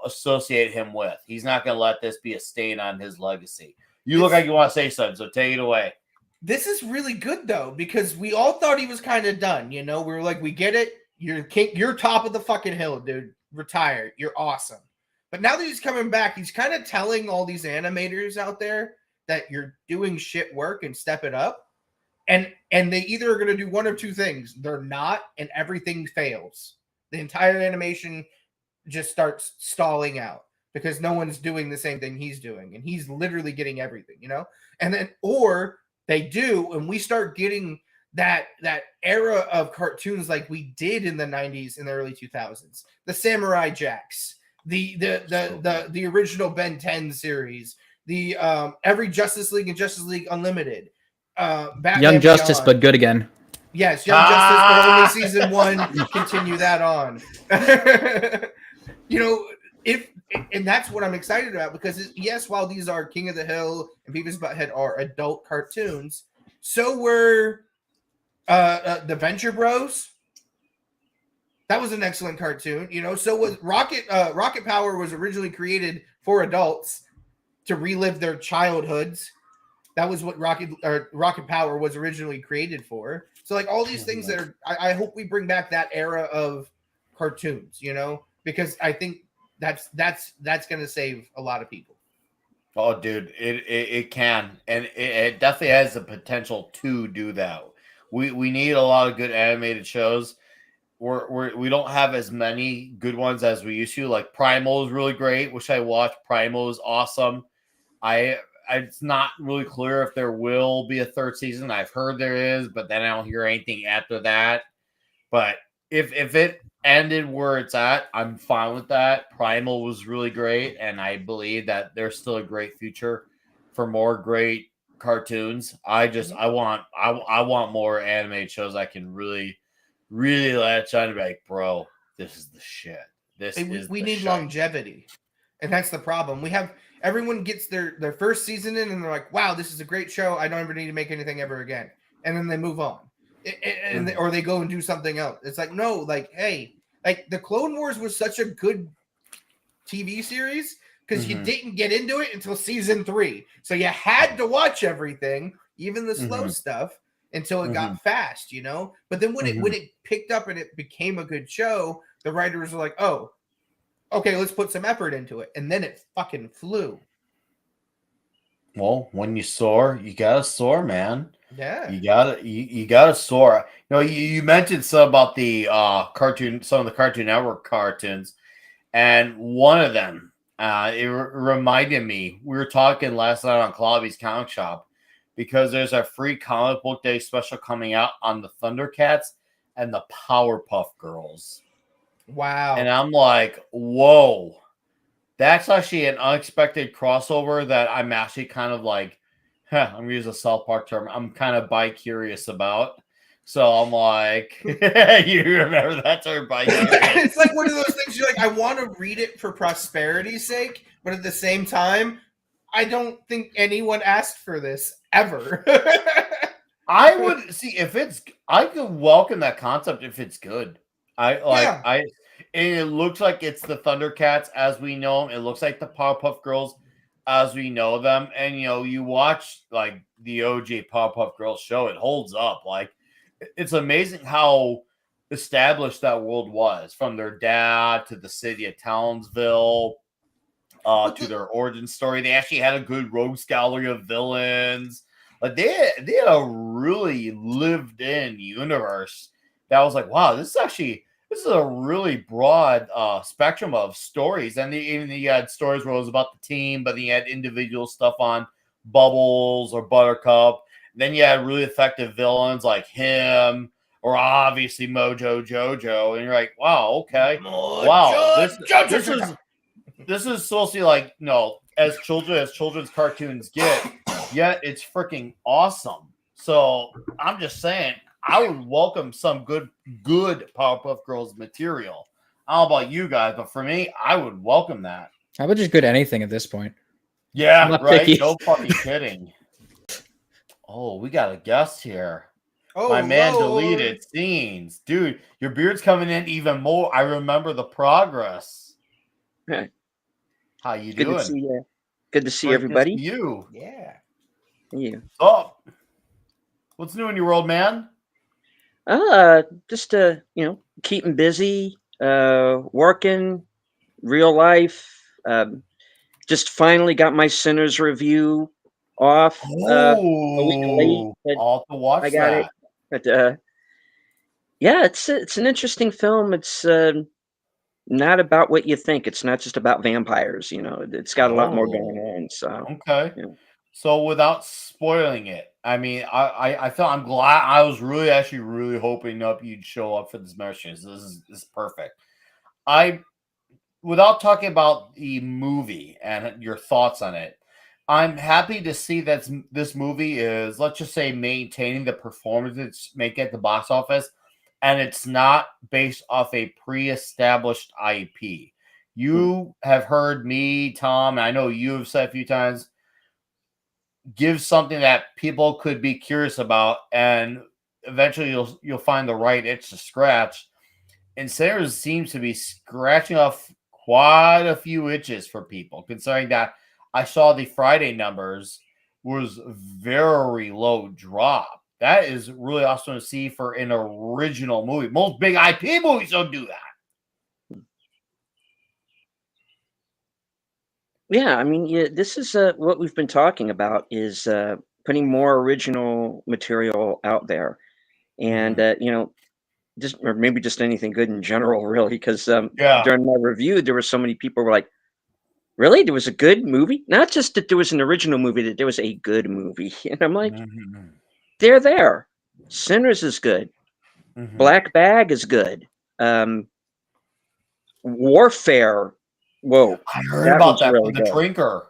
S1: associate him with. He's not going to let this be a stain on his legacy. You look like you want to say something, so take it away.
S2: This is really good, though, because we all thought he was kind of done. We were like, we get it. You're top of the fucking hill, dude. Retire. You're awesome. But now that he's coming back, he's kind of telling all these animators out there that you're doing shit work and step it up. And they either are going to do one or two things. They're not, and everything fails. The entire animation just starts stalling out because no one's doing the same thing he's doing. And he's literally getting everything, And then, or they do, and we start getting that era of cartoons like we did in the 90s and the early 2000s. The Samurai Jacks, the original Ben 10 series, the every Justice League and Justice League Unlimited.
S5: Young Justice, but good again.
S2: Yes, Young Justice, but only season 1. Continue that on. And that's what I'm excited about because yes, while these are King of the Hill and Beavis and Butthead are adult cartoons, so were the Venture Bros. That was an excellent cartoon. So was Rocket Power was originally created for adults to relive their childhoods. That was what Rocket Power was originally created for. So all these things that are, I hope we bring back that era of cartoons, because I think that's going to save a lot of people.
S1: Oh, dude, it can, and it definitely has the potential to do that. We need a lot of good animated shows. We don't have as many good ones as we used to. Like Primal is really great, which I watched. Primal is awesome. It's not really clear if there will be a third season. I've heard there is, but then I don't hear anything after that. But if it ended where it's at, I'm fine with that. Primal was really great, and I believe that there's still a great future for more great cartoons. I want more animated shows I can really let shine and be like, bro, this is the shit.
S2: We need longevity. And that's the problem. We have everyone gets their first season in and they're like, wow, this is a great show. I don't ever need to make anything ever again. And then they move on. Or they go and do something else. It's like, no, like, hey, like the Clone Wars was such a good TV series because you didn't get into it until season 3. So you had to watch everything, even the slow stuff, until it got fast, you know? But then when it picked up and it became a good show, the writers were like, oh, okay, let's put some effort into it. And then it fucking flew.
S1: Well, when you soar, you gotta soar, man.
S2: Yeah,
S1: you gotta soar. You know, you mentioned some about the some of the Cartoon Network cartoons, and one of them, it reminded me. We were talking last night on Klobby's Comic Shop because there's a free comic book day special coming out on the Thundercats and the Powerpuff Girls.
S2: Wow!
S1: And I'm like, whoa, that's actually an unexpected crossover that I'm actually kind of like. I'm gonna use a South Park term. I'm kind of bi-curious about. So I'm like, you remember that term, bi-curious?
S2: It's like one of those things you're like, I want to read it for prosperity's sake, but at the same time, I don't think anyone asked for this ever.
S1: I would see I could welcome that concept if it's good. And it looks like it's the Thundercats as we know them. It looks like the Powerpuff Girls as we know them. And you watch like the OG Powerpuff Girls show, it holds up. Like it's amazing how established that world was, from their dad to the city of Townsville, to their origin story. They actually had a good rogues gallery of villains. Like they had a really lived in universe that was like, wow, this is a really broad spectrum of stories. And even you had stories where it was about the team, but then you had individual stuff on Bubbles or Buttercup. Then you had really effective villains like him, or obviously Mojo Jojo. And you're like, wow, okay. This is supposed to be like, as children's cartoons get, yet it's freaking awesome. So I'm just saying, I would welcome some good Powerpuff Girls material. I don't know about you guys, but for me, I would welcome that.
S5: How about just good anything at this point?
S1: Yeah, right. Picky. No fucking kidding. Oh, we got a guest here. Oh, my man deleted scenes. Dude, your beard's coming in even more. I remember the progress.
S6: Hey.
S1: How you doing?
S6: Good to see you. Good to see everybody.
S1: You.
S2: Yeah.
S6: You.
S1: Oh. What's new in your world, man?
S6: Just keeping busy, working, real life. Just finally got my Sinners review off. A week late,
S1: I'll have to watch that.
S6: But yeah, it's an interesting film. It's not about what you think. It's not just about vampires. It's got a lot more going on. So
S1: okay. Yeah. So without spoiling it, I mean, I felt I'm glad. I was really hoping you'd show up for this mission. So this is perfect. Without talking about the movie and your thoughts on it, I'm happy to see that this movie is, let's just say, maintaining the performance it's making at the box office, and it's not based off a pre-established IP. You have heard me, Tom, and I know you have said a few times, give something that people could be curious about, and eventually you'll find the right itch to scratch. And Sinners seems to be scratching off quite a few itches for people, considering that I saw the Friday numbers was very low drop. That is really awesome to see for an original movie. Most big IP movies don't do that.
S6: Yeah, I mean, this is what we've been talking about, is putting more original material out there, and or maybe just anything good in general, really. Because during my review, there were so many people who were like, "Really? There was a good movie? Not just that there was an original movie, that there was a good movie." And I'm like, they're there. Sinners is good. Black Bag is good. Warfare. Whoa.
S1: I heard about that really from the Drinker.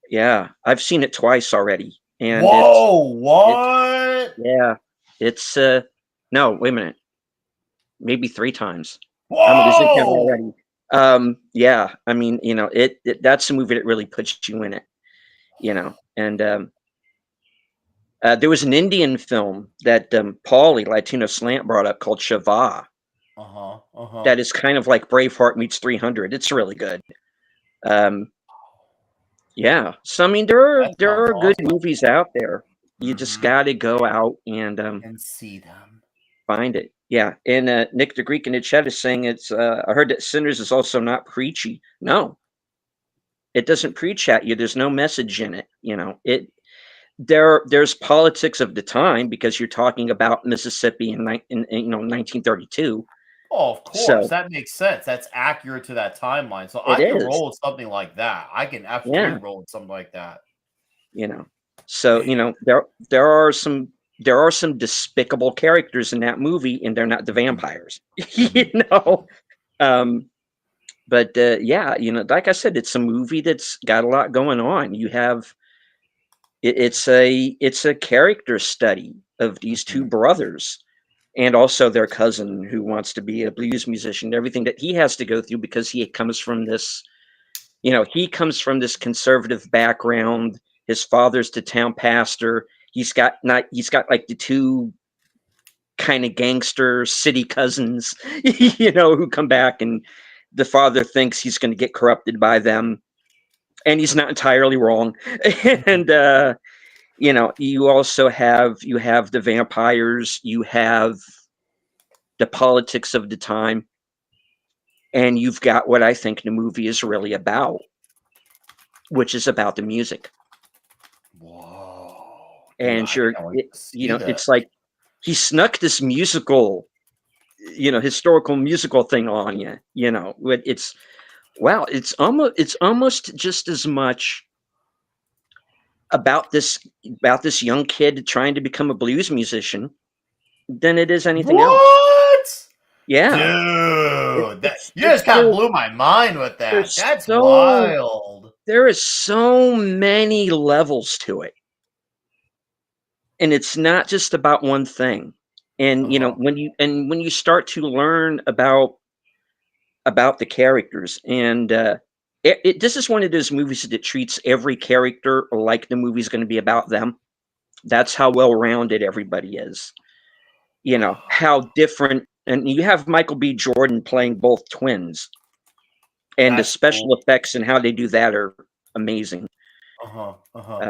S6: Yeah, I've seen it twice already. And
S1: whoa, what?
S6: Yeah. It's no, wait a minute. Maybe 3 times.
S1: Whoa!
S6: Already. Yeah, I mean, you know, it that's a movie that really puts you in it, you know. And there was an Indian film that Paulie Latino Slant brought up called Shiva. That is kind of like Braveheart meets 300. It's really good. Yeah. So I mean, there are good movies out there. You just got to go out and
S1: see them.
S6: Find it. Yeah. And Nick the Greek in the chat is saying it's. I heard that Sinners is also not preachy. No. It doesn't preach at you. There's no message in it. You know it. There's politics of the time because you're talking about Mississippi in 1932.
S1: Oh, of course, that makes sense. That's accurate to that timeline. So I can roll with something like that. I can absolutely roll with something like that.
S6: You know, so you know there are some despicable characters in that movie, and they're not the vampires. You know, but yeah, you know, like I said, it's a movie that's got a lot going on. You have it's a character study of these 2 brothers. And also their cousin who wants to be a blues musician, everything that he has to go through because he comes from this, you know, conservative background. His father's the town pastor. He's got like the 2 kind of gangster city cousins, you know, who come back, and the father thinks he's going to get corrupted by them. And he's not entirely wrong. And, you know, you also have the vampires, you have the politics of the time, and you've got what I think the movie is really about, which is about the music.
S1: Whoa!
S6: And it's like he snuck this musical, you know, historical musical thing on you. You know, it's almost just as much about this young kid trying to become a blues musician than it is anything else.
S1: What?
S6: Yeah.
S1: Dude, you just kind of blew my mind with that. That's wild.
S6: There is so many levels to it. And it's not just about one thing. And you know, when you start to learn about the characters, and this is one of those movies that treats every character like the movie's going to be about them. That's how well-rounded everybody is. You know, how different, and you have Michael B. Jordan playing both twins, and the special effects and how they do that are amazing.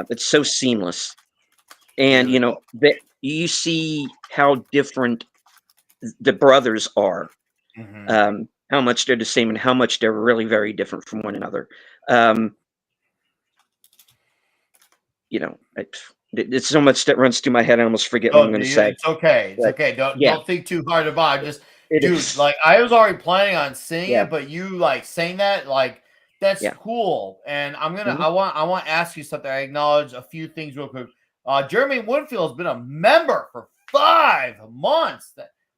S6: It's so seamless. And, you know, that you see how different the brothers are. How much they're the same and how much they're really very different from one another. You know, it's so much that runs through my head. I almost forget what I'm going to say.
S1: It's okay. It's okay. Don't think too hard about it. Just, like I was already planning on seeing it, but you like saying that, like that's cool. And I'm gonna, I want to ask you something. I acknowledge a few things real quick. Jeremy Woodfield has been a member for 5 months.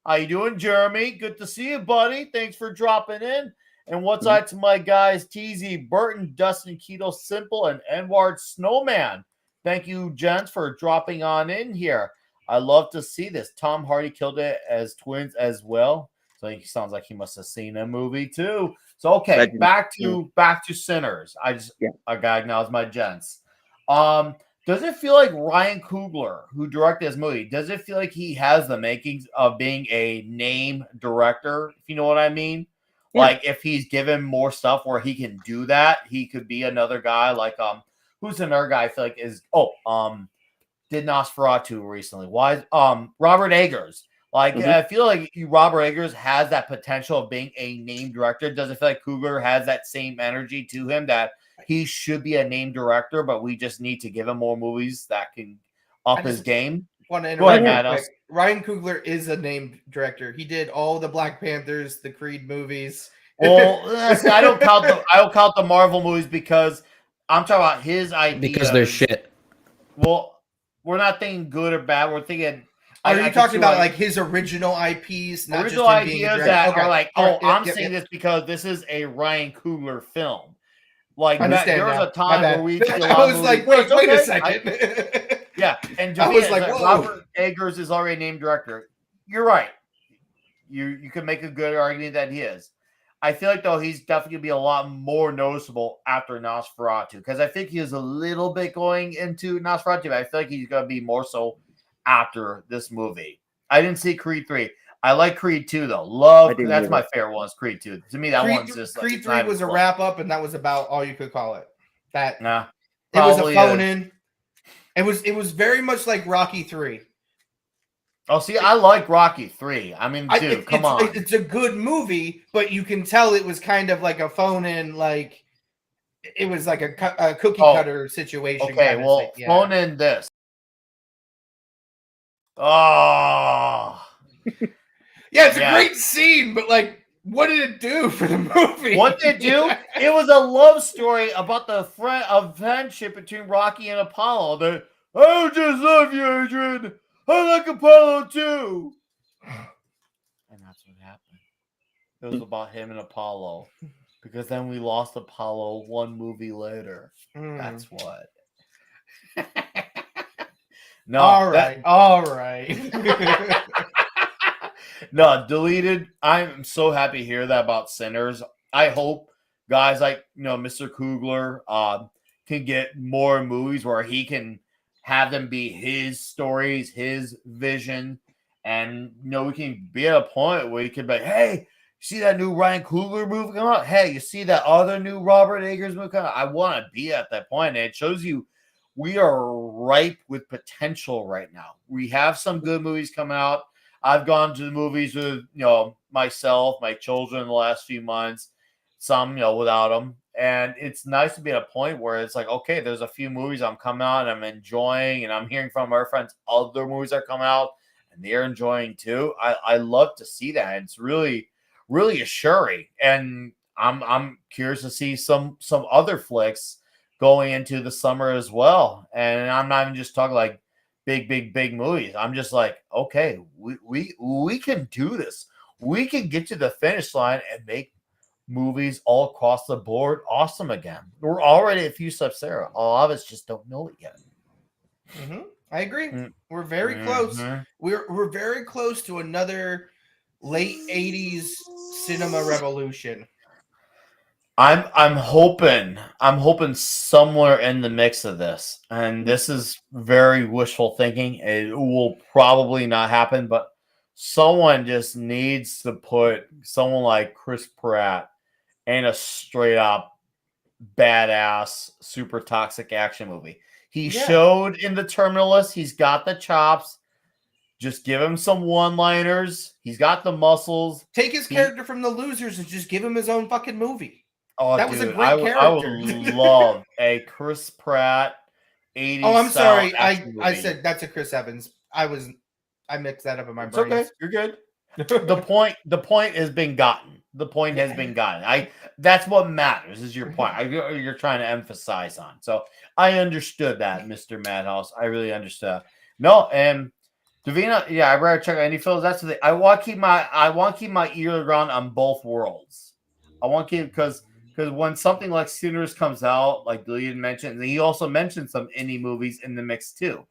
S1: How you doing, Jeremy? Good to see you, buddy. Thanks for dropping in. And what's up to my guys, TZ Burton, Dustin Keto, Simple, and Edward Snowman. Thank you, gents, for dropping on in here. I love to see this. Tom Hardy killed it as twins as well. So he sounds like he must have seen a movie too. So okay, back to Sinners. I gotta acknowledge my gents. Does it feel like Ryan Coogler, who directed this movie, does it feel like he has the makings of being a name director, if you know what I mean? Yeah. Like if he's given more stuff where he can do that, he could be another guy like who's another guy I feel like is did Nosferatu recently. Why Robert Eggers. Like I feel like Robert Eggers has that potential of being a name director. Does it feel like Coogler has that same energy to him that he should be a name director, but we just need to give him more movies that can up his game?
S2: Go ahead, Matt. Ryan Coogler is a named director. He did all the Black Panthers, the Creed movies.
S1: Well, I don't count the Marvel movies because I'm talking about his ideas.
S5: Because they're shit.
S1: Well, we're not thinking good or bad. We're thinking
S2: Are you talking about like his original IPs, not
S1: original
S2: just
S1: ideas that are like, oh, I'm saying this because this is a Ryan Coogler film. Like there was a time where we.
S2: I was like, wait a second.
S1: Yeah, and
S2: I was like,
S1: Robert Eggers is already named director. You're right. You can make a good argument that he is. I feel like though he's definitely gonna be a lot more noticeable after Nosferatu because I think he is a little bit going into Nosferatu, but I feel like he's gonna be more so after this movie. I didn't see Creed 3. I like Creed 2 though. That's my favorite one. Is Creed 2. To me, that one's just
S2: Creed 3 was a wrap up, and that was about all you could call it. It
S1: was
S2: a phone in. It was very much like Rocky 3.
S1: Oh, see, I like Rocky 3. I mean, dude, come on.
S2: It's a good movie, but you can tell it was kind of like a phone in, like it was like a cookie cutter situation.
S1: Okay, well, phone in this. Oh.
S2: Yeah, it's a great scene, but like, what did it do for the movie?
S1: What did it do? It was a love story about the friendship between Rocky and Apollo. I just love you, Adrian. I like Apollo too. And that's what happened. It was about him and Apollo. Because then we lost Apollo one movie later. That's what. No.
S2: All right.
S1: No, deleted. I'm so happy to hear that about Sinners. I hope guys like Mr. Coogler can get more movies where he can have them be his stories, his vision, and we can be at a point where you can be like, hey, see that new Ryan Coogler movie come out? Hey, you see that other new Robert Eggers movie come out? I want to be at that point, and it shows you we are ripe with potential right now. We have some good movies coming out. I've gone to the movies with, myself, my children in the last few months, some, without them. And it's nice to be at a point where it's like, okay, there's a few movies I'm coming out and I'm enjoying, and I'm hearing from our friends other movies are coming out and they're enjoying too. I love to see that. It's really, really assuring. And I'm curious to see some other flicks going into the summer as well. And I'm not even just talking like big movies. I'm just like, okay, we can do this. We can get to the finish line and make movies all across the board awesome again. We're already a few steps there. A lot of us just don't know it yet.
S2: Mm-hmm. I agree. We're very close. We're very close to another late 80s cinema revolution.
S1: I'm hoping somewhere in the mix of this, and this is very wishful thinking. It will probably not happen, but someone just needs to put someone like Chris Pratt in a straight up badass, super toxic action movie. He showed in The Terminalist, he's got the chops. Just give him some one-liners. He's got the muscles.
S2: Take his character from The Losers and just give him his own fucking movie.
S1: Oh, that was a great character. I would love a Chris Pratt 80s.
S2: Oh, I'm sorry. I said that's a Chris Evans. I mixed that up in my brain.
S1: Okay, you're good. The point has been gotten. The point has been gotten. That's what matters. Is your point? You're trying to emphasize on. So I understood that, Mr. Madhouse. I really understood. No, and Davina, yeah, I better check any films. That's the thing. I want to keep my ear to the ground on both worlds. I want to keep because when something like Sinners comes out, like Dillian mentioned, and he also mentioned some indie movies in the mix too.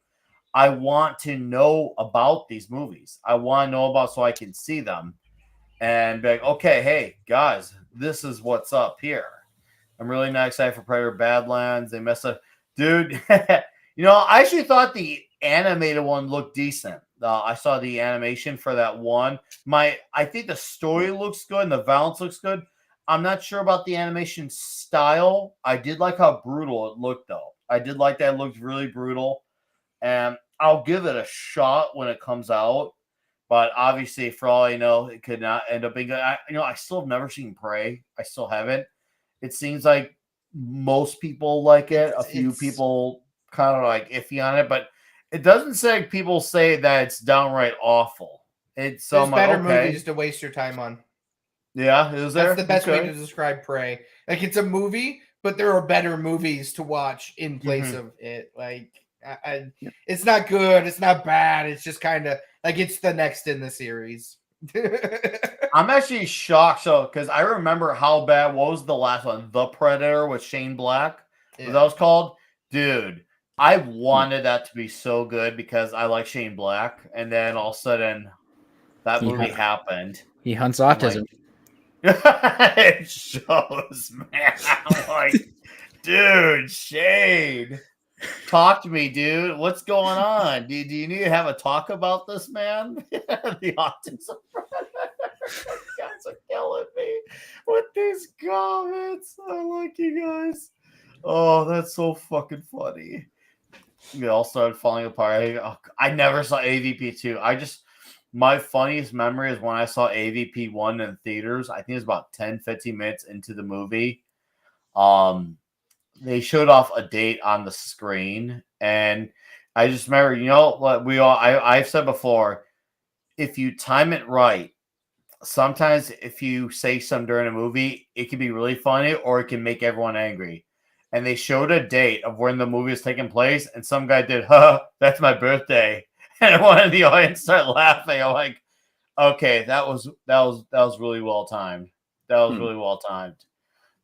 S1: I want to know about these movies. I want to know about so I can see them and be like, okay, hey guys, this is what's up here. I'm really not excited for Predator Badlands. They messed up, dude. I actually thought the animated one looked decent. I saw the animation for that one. I think the story looks good and the violence looks good. I'm not sure about the animation style. I did like how brutal it looked, though. I did like that it looked really brutal. And I'll give it a shot when it comes out. But obviously, for all I know, it could not end up being good. I still have never seen Prey. I still haven't. It seems like most people like it. A few people kind of like iffy on it. But it doesn't say people say that it's downright awful. There's
S2: better movies to waste your time on.
S1: Yeah, is there?
S2: That's the best way to describe Prey. Like, it's a movie, but there are better movies to watch in place of it. Like, It's not good. It's not bad. It's just kind of like it's the next in the series.
S1: I'm actually shocked, because I remember how bad. What was the last one? The Predator with Shane Black. Yeah. That was called, dude. I wanted that to be so good because I like Shane Black, and then all of a sudden, that movie happened.
S5: He hunts autism.
S1: It shows, man. I'm like, dude, Shane, talk to me, dude. What's going on? Do you need to have a talk about this, man? The autism. You guys are killing me with these comments. I like you guys. Oh, that's so fucking funny. We all started falling apart. I never saw AVP 2. My funniest memory is when I saw AVP 1 in theaters. I think it was about 10-15 minutes into the movie. They showed off a date on the screen, and I just remember, what I've said before, if you time it right, sometimes if you say something during a movie, it can be really funny or it can make everyone angry. And they showed a date of when the movie was taking place, and some guy did, that's my birthday. And everyone in the audience started laughing. I'm like, okay, that was really well timed. That was really well timed.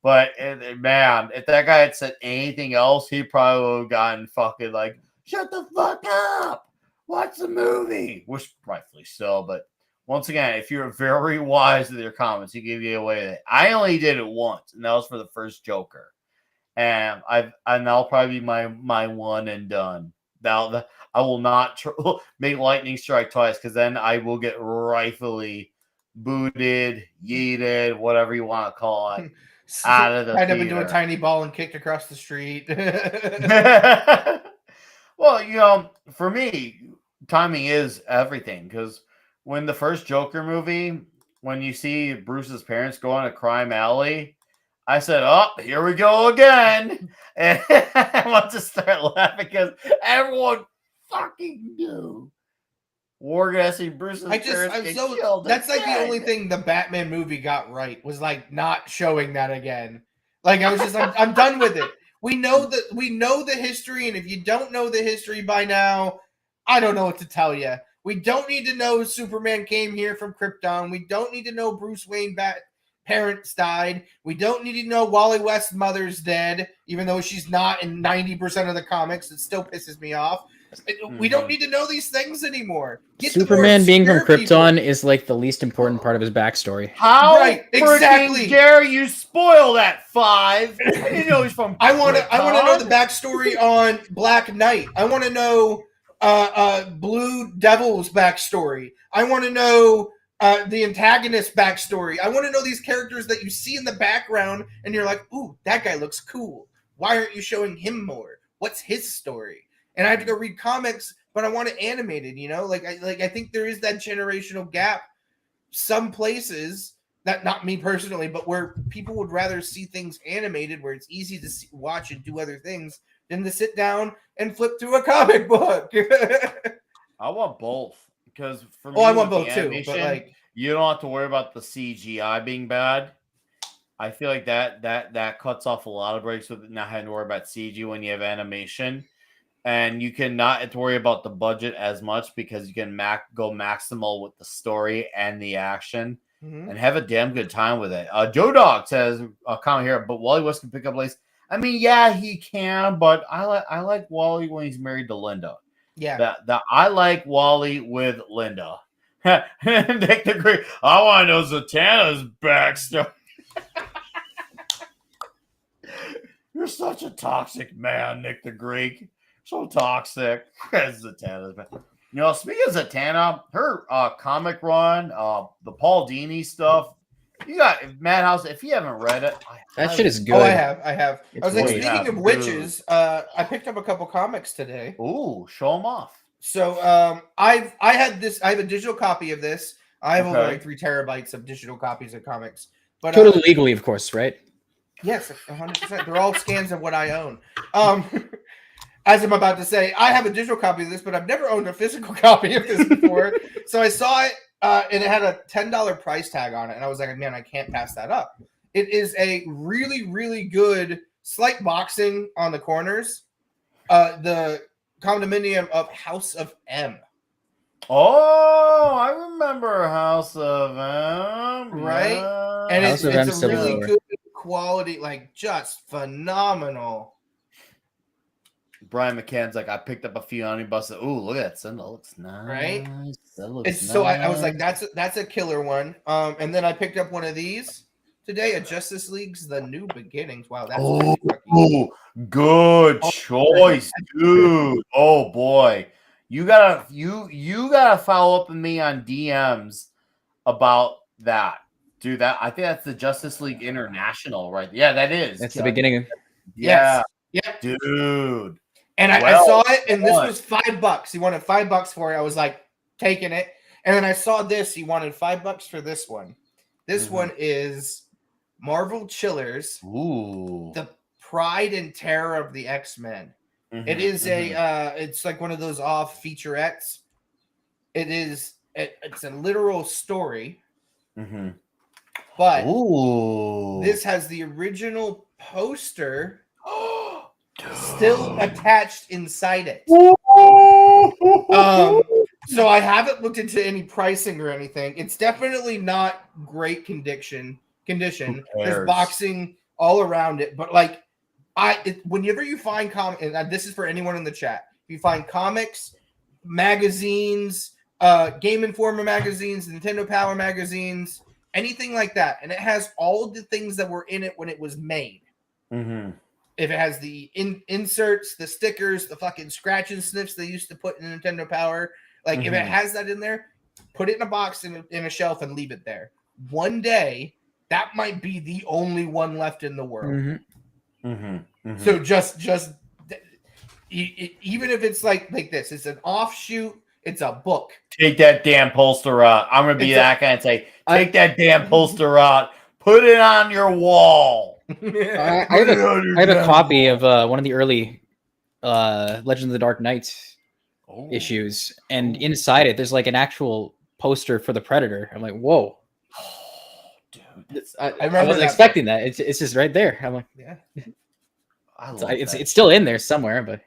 S1: But man, if that guy had said anything else, he probably would have gotten fucking like, shut the fuck up. Watch the movie. Which rightfully so, but once again, if you're very wise with your comments, you give you away with it. I only did it once, and that was for the first Joker. And that'll probably be my one and done. Now I will not make lightning strike twice, because then I will get rightfully booted, yeeted, whatever you want to call it, out of the theater.
S2: I'd have been doing a tiny ball and kicked across the street.
S1: Well, for me, timing is everything, because when the first Joker movie, when you see Bruce's parents go on a crime alley, I said, oh, here we go again. And I want to start laughing because everyone fucking knew we're going to see Bruce's parents get killed.
S2: That's like the only thing the Batman movie got right, was like not showing that again. Like I was just, I'm done with it. We know the history, and if you don't know the history by now, I don't know what to tell you. We don't need to know Superman came here from Krypton. We don't need to know Bruce Wayne parents died. We don't need to know Wally West's mother's dead, even though she's not in 90% of the comics. It still pisses me off. We don't need to know these things anymore.
S5: Superman being from Krypton is like the least important part of his backstory.
S1: How exactly dare you spoil that, Five? You know he's from
S2: I want to know the backstory on Black Knight. I want to know Blue Devil's backstory. I want to know the antagonist backstory. I want to know these characters that you see in the background and you're like, ooh, that guy looks cool. Why aren't you showing him more? What's his story? And I have to go read comics, but I want it animated, I think there is that generational gap some places, that not me personally, but where people would rather see things animated, where it's easy to watch and do other things than to sit down and flip through a comic book.
S1: I want both, because for me,
S2: I want both too. But
S1: you don't have to worry about the CGI being bad. I feel like that cuts off a lot of breaks with not having to worry about CG when you have animation, and you can not have to worry about the budget as much because you can go maximal with the story and the action. And have a damn good time with it. Joe Dog says a comment here, but Wally West can pick up lace. I mean, yeah, he can, but I like Wally when he's married to Linda.
S2: Yeah,
S1: I like Wally with Linda. Nick the Greek. I want to know Zatanna's backstory. You're such a toxic man, Nick the Greek. So toxic. Zatanna's back. Speaking of Zatanna, her comic run, the Paul Dini stuff, you got Madhouse. If you haven't read it,
S5: that shit is good.
S2: Oh, I have. I was like, speaking of witches, I picked up a couple comics today.
S1: Ooh, show them off.
S2: So I have a digital copy of this. I have over like 3 terabytes of digital copies of comics. But
S5: totally legally, of course, right?
S2: Yes, 100%. They're all scans of what I own. As I'm about to say, I have a digital copy of this, but I've never owned a physical copy of this before. So I saw it, and it had a $10 price tag on it, and I was like, man, I can't pass that up. It is a really, really good slight boxing on the corners. The condominium of House of M.
S1: Oh, I remember House of M.
S2: Right?
S1: Yeah.
S2: And it's a really good quality, like just phenomenal.
S1: Brian McCann's like, I picked up a few omnibuses. Ooh, look at that. That looks nice.
S2: Right?
S1: That looks nice.
S2: So I was like, that's a killer one. And then I picked up one of these today, a Justice League's The New Beginnings. Wow, that's
S1: really good choice, dude. Oh boy. You gotta follow up with me on DMs about that. Dude, I think that's the Justice League International, right? Yeah, that is.
S5: That's the beginning of
S1: Yeah.
S2: Yeah.
S1: Dude.
S2: And I saw it, and this was $5. He wanted $5 for it. I was like, taking it. And then I saw this. He wanted $5 for this one. This one is Marvel Chillers.
S1: Ooh.
S2: The Pride and Terror of the X-Men. It is it's like one of those off featurettes. It's a literal story. But this has the original poster still attached inside it. So I haven't looked into any pricing or anything. It's definitely not great condition. There's boxing all around it, but like whenever you find and this is for anyone in the chat, if you find comics, magazines, Game Informer magazines, Nintendo Power magazines, anything like that, and it has all the things that were in it when it was made. If it has the inserts, the stickers, the fucking scratch and sniffs they used to put in Nintendo Power, like if it has that in there, put it in a box in a shelf and leave it there. One day, that might be the only one left in the world. So just even if it's like this, it's an offshoot. It's a book. Take that damn poster out. I'm gonna be that guy and say, take that damn poster out. Put it on your wall.
S5: I have a copy of one of the early Legends of the Dark Knight issues, and inside it, there's like an actual poster for the Predator. I'm like, whoa. Dude, I wasn't expecting that. It's just right there. I'm like, yeah. It's still in there somewhere, but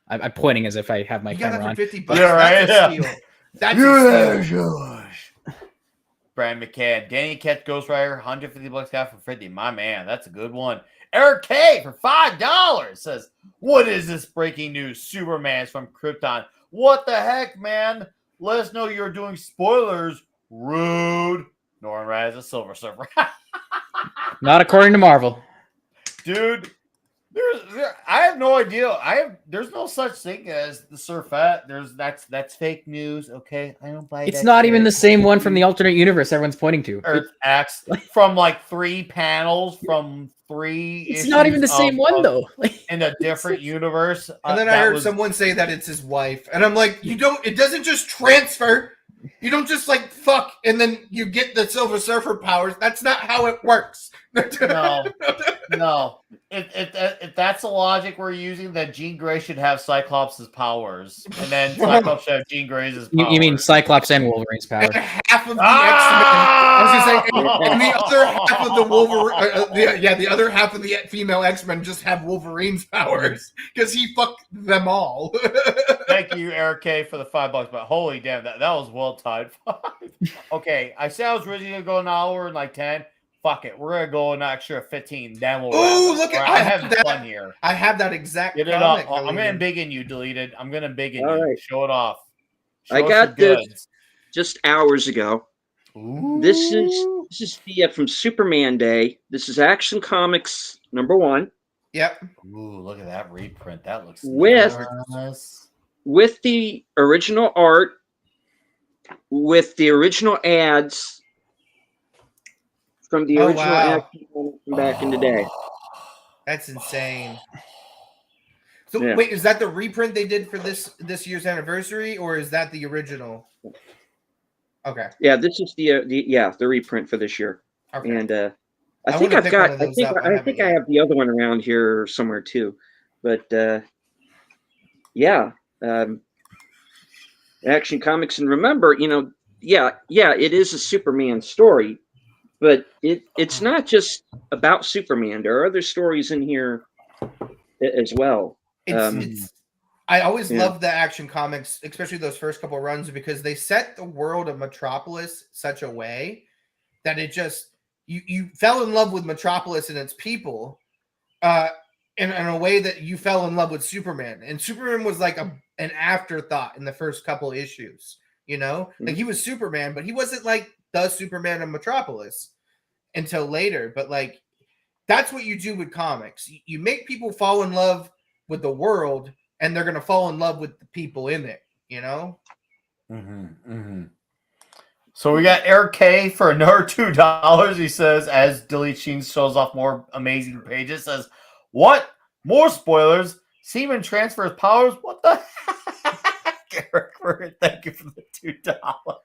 S5: I'm pointing as if I have my camera on.
S2: $50. Yeah, right. That's a steal.
S1: Brian McCann, Danny catch Ghost Rider, $150 guy for 50. My man, that's a good one. Eric K for $5 says, "What is this breaking news? Superman's from Krypton. What the heck, man? Let us know you're doing spoilers. Rude." Norman Raz a Silver Surfer.
S5: Not according to Marvel,
S1: dude. I have no idea. There's no such thing as the Surfette. That's fake news. Okay, I don't buy it.
S5: It's not even the same one from the alternate universe everyone's pointing to.
S1: Earth X from like 3 panels from 3.
S5: It's not even the same one though.
S1: In a different universe.
S2: And then I heard someone say that it's his wife, and I'm like, it doesn't just transfer. You don't just like fuck and then you get the Silver Surfer powers. That's not how it works.
S1: No. If that's the logic we're using, then Jean Grey should have Cyclops' powers, and then Cyclops should have Jean Grey's powers.
S5: You mean Cyclops and Wolverine's powers?
S2: And half of the X-Men. I was gonna say, and the other half of the Wolverine. The other half of the female X-Men just have Wolverine's powers because he fucked them all.
S1: Thank you, Eric K, for the $5. But holy damn, that was well timed. Okay, I said I was originally gonna go an hour and like 10. Fuck it, we're gonna go an extra 15. Then we'll.
S2: Oh, look at
S1: I have fun here.
S2: I have that exact.
S1: Get it up. I'm gonna big in you, deleted. I'm gonna big in you. Right. Show it off.
S6: I got this just hours ago. Ooh. This is the from Superman Day. This is Action Comics #1.
S2: Yep.
S1: Ooh, look at that reprint. That looks
S6: nice. With the original art, with the original ads from the original action from back in the day.
S2: That's insane. So wait, is that the reprint they did for this year's anniversary, or is that the original? Okay.
S6: Yeah, this is the reprint for this year. Okay. And I think I have the other one around here somewhere too. But Action Comics, and remember, it is a Superman story, but it's not just about Superman. There are other stories in here as well.
S2: I always loved the Action Comics, especially those first couple runs, because they set the world of Metropolis such a way that it just you fell in love with Metropolis and its people, in a way that you fell in love with Superman. And Superman was like an afterthought in the first couple issues. You know, like he was Superman, but he wasn't like the Superman of Metropolis until later. But like that's what you do with comics. You make people fall in love with the world, and they're gonna fall in love with the people in it. You know.
S1: So we got Eric K for another $2. He says, as Delete Sheens shows off more amazing pages, says, "What? More spoilers? Seaman transfers powers? What the heck?" Eric, thank you for the $2.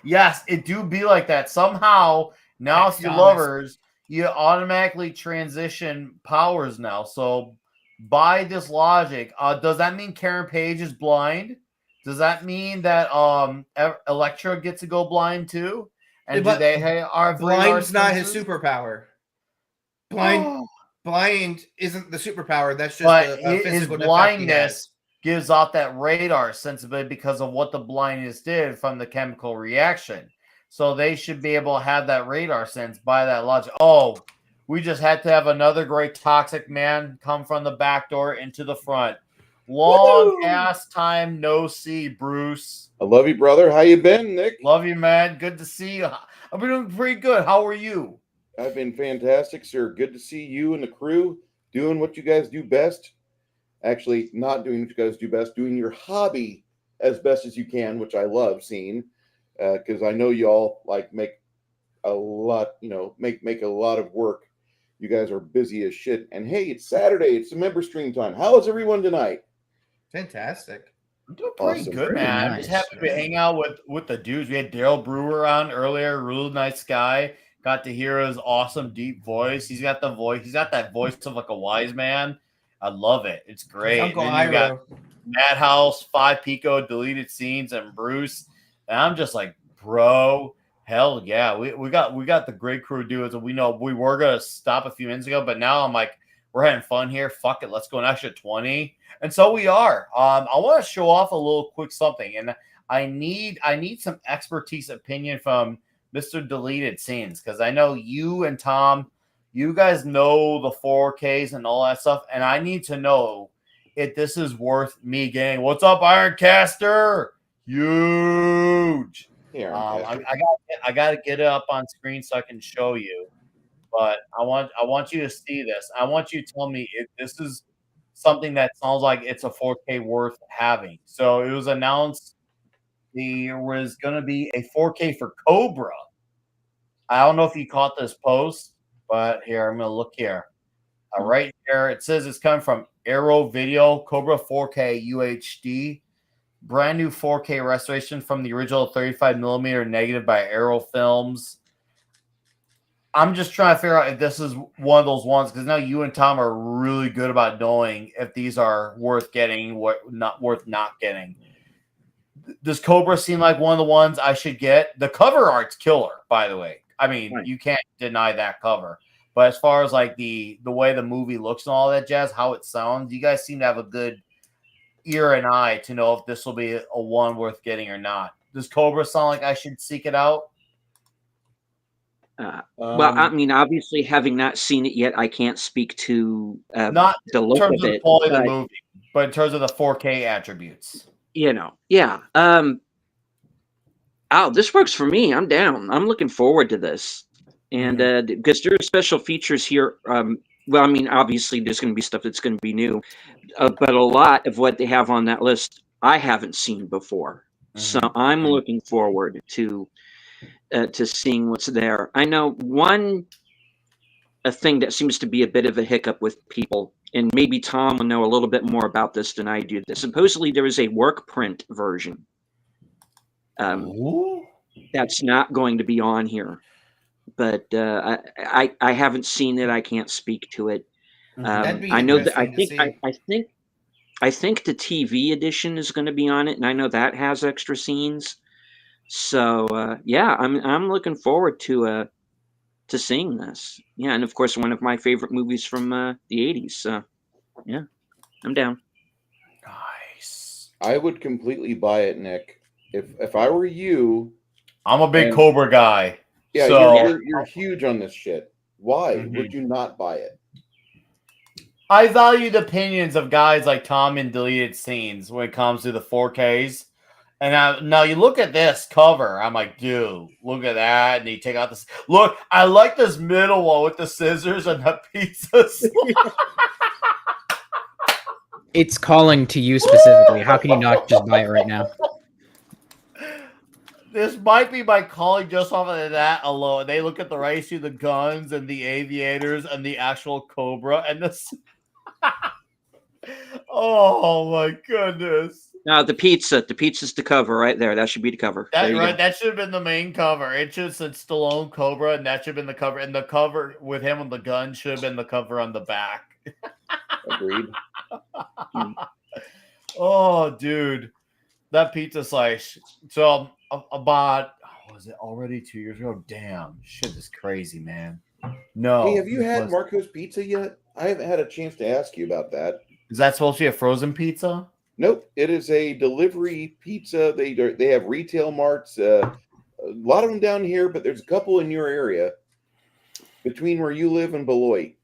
S1: Yes, it do be like that. Somehow, now if you lovers, you automatically transition powers now. So by this logic, does that mean Karen Page is blind? Does that mean that Elektra gets to go blind too? And do they are
S2: blind's not his superpower? Blind isn't the superpower. That's just a physical
S1: his blindness gives off that radar sensibility because of what the blindness did from the chemical reaction. So they should be able to have that radar sense by that logic. Oh, we just had to have another great toxic man come from the back door into the front. Long ass time no see, Bruce.
S7: I love you, brother. How you been, Nick?
S1: Love you, man. Good to see you. I've been doing pretty good. How are you?
S7: I've been fantastic, sir. Good to see you and the crew doing what you guys do best. Actually, not doing what you guys do best, doing your hobby as best as you can, which I love seeing, because I know y'all like make a lot, make a lot of work. You guys are busy as shit. And hey, it's Saturday. It's a member stream time. How is everyone tonight?
S2: Fantastic.
S1: I'm doing pretty good, man. I'm just happy to hang out with the dudes. We had Daryl Brewer on earlier. Real nice guy. Got to hear his awesome deep voice. He's got the voice. He's got that voice of like a wise man. I love it. It's great.
S2: Uncle
S1: and then you got
S2: Iro.
S1: Madhouse, 5 Pico, deleted scenes, and Bruce. And I'm just like, bro, hell yeah. We got the great crew dudes. And we know we were gonna stop a few minutes ago, but now I'm like, we're having fun here. Fuck it. Let's go an extra 20. And so we are. I want to show off a little quick something. And I need some expertise opinion from Mr. Deleted Scenes, because I know you and Tom, you guys know the 4Ks and all that stuff. And I need to know if this is worth me getting. What's up, Ironcaster? Huge.
S7: Yeah,
S1: I got to get it up on screen so I can show you. But I want you to see this. I want you to tell me if this is something that sounds like it's a 4K worth having. So it was announced there was going to be a 4K for Cobra. I don't know if you caught this post, but here, I'm going to look here. Right here, it says it's coming from Arrow Video, Cobra 4K UHD. Brand new 4K restoration from the original 35mm negative by Arrow Films. I'm just trying to figure out if this is one of those ones, because now you and Tom are really good about knowing if these are worth getting, what not worth not getting. Does Cobra seem like one of the ones I should get? The cover art's killer, by the way. I mean, right. You can't deny that cover. But as far as like the way the movie looks and all that jazz, how it sounds, you guys seem to have a good ear and eye to know if this will be a one worth getting or not. Does Cobra sound like I should seek it out?
S6: Well, I mean, obviously, having not seen it yet, I can't speak to
S1: not
S6: the look
S1: in terms
S6: of
S1: the quality of the movie, but in terms of the 4K attributes.
S6: Yeah. This works for me. I'm down. I'm looking forward to this, and because there are special features here. Well, I mean, obviously, there's going to be stuff that's going to be new, but a lot of what they have on that list I haven't seen before. So I'm looking forward to seeing what's there. I know a thing that seems to be a bit of a hiccup with people, and maybe Tom will know a little bit more about this than I do. Supposedly there is a work print version that's not going to be on here, but I haven't seen it. I can't speak to it. I know that I think the TV edition is going to be on it, and I know that has extra scenes. So yeah, I'm looking forward to seeing this. Yeah, and of course one of my favorite movies from the 80s. So yeah, I'm down.
S7: I would completely buy it, Nick. If I were you,
S1: I'm a big Cobra guy.
S7: Yeah,
S1: so
S7: you're huge on this shit. Why would you not buy it?
S1: I value the opinions of guys like Tom in deleted scenes when it comes to the 4Ks. And now you look at this cover. I'm like, dude, look at that. And you take out this. Look, I like this middle one with the scissors and the pizza.
S5: It's calling to you specifically. How can you not just buy it right now?
S1: This might be my calling just off of that alone. They look at the right, see the guns and the aviators and the actual Cobra and this. Oh my goodness!
S6: Now the pizza's the cover right there. That should be the cover.
S1: That should have been the main cover. It should have said Stallone Cobra, and that should have been the cover. And the cover with him on the gun should have been the cover on the back.
S7: Agreed.
S1: Oh, dude, that pizza slice. So about was it already 2 years ago? Damn, shit is crazy, man. No.
S7: Hey, have you had Marco's Pizza yet? I haven't had a chance to ask you about that.
S1: Is that supposed to be a frozen pizza?
S7: Nope, it is a delivery pizza. They have retail marts. A lot of them down here, but there's a couple in your area between where you live and Beloit.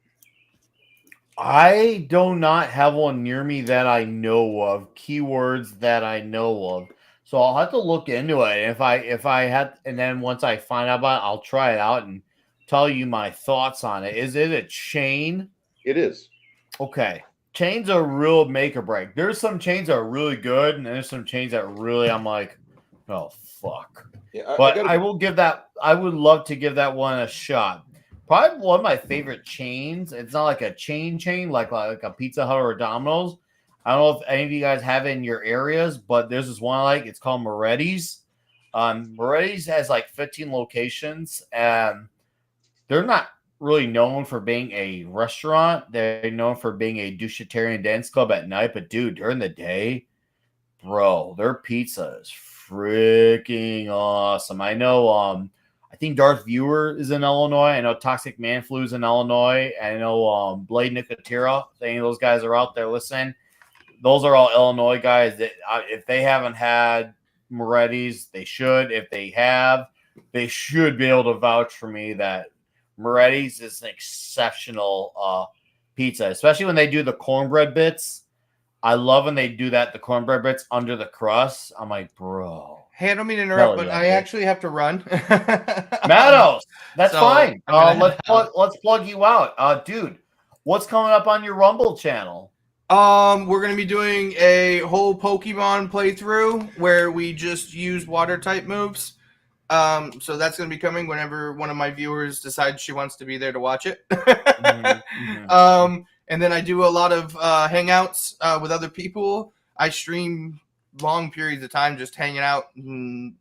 S1: I do not have one near me that I know of. Keywords that I know of. So I'll have to look into it. If I had, and then once I find out about it, I'll try it out and tell you my thoughts on it. Is it a chain?
S7: It is.
S1: Okay. Chains are real make or break. There's some chains that are really good, and there's some chains that really I'm like, oh fuck. Yeah, I will give that. I would love to give that one a shot. Probably one of my favorite chains. It's not like a chain like a Pizza Hut or Domino's. I don't know if any of you guys have it in your areas, but there's this one I like. It's called Moretti's. Moretti's has like 15 locations, and they're not really known for being a restaurant. They're known for being a douchetarian dance club at night. But dude, during the day, bro, their pizza is freaking awesome. I know. I think Darth Viewer is in Illinois. I know Toxic Man Flu is in Illinois. I know Blade Nicotera. If any of those guys are out there listening, those are all Illinois guys. That if they haven't had Moretti's, they should. If they have, they should be able to vouch for me that Moretti's is an exceptional pizza, especially when they do the cornbread bits. I love when they do that, the cornbread bits under the crust. I'm like, bro.
S2: Hey, I don't mean to interrupt, but I actually have to run.
S1: Matos, that's fine. Let's plug you out. Dude, what's coming up on your Rumble channel?
S2: We're going to be doing a whole Pokemon playthrough where we just use water type moves. So that's going to be coming whenever one of my viewers decides she wants to be there to watch it. And then I do a lot of hangouts with other people. I stream long periods of time just hanging out and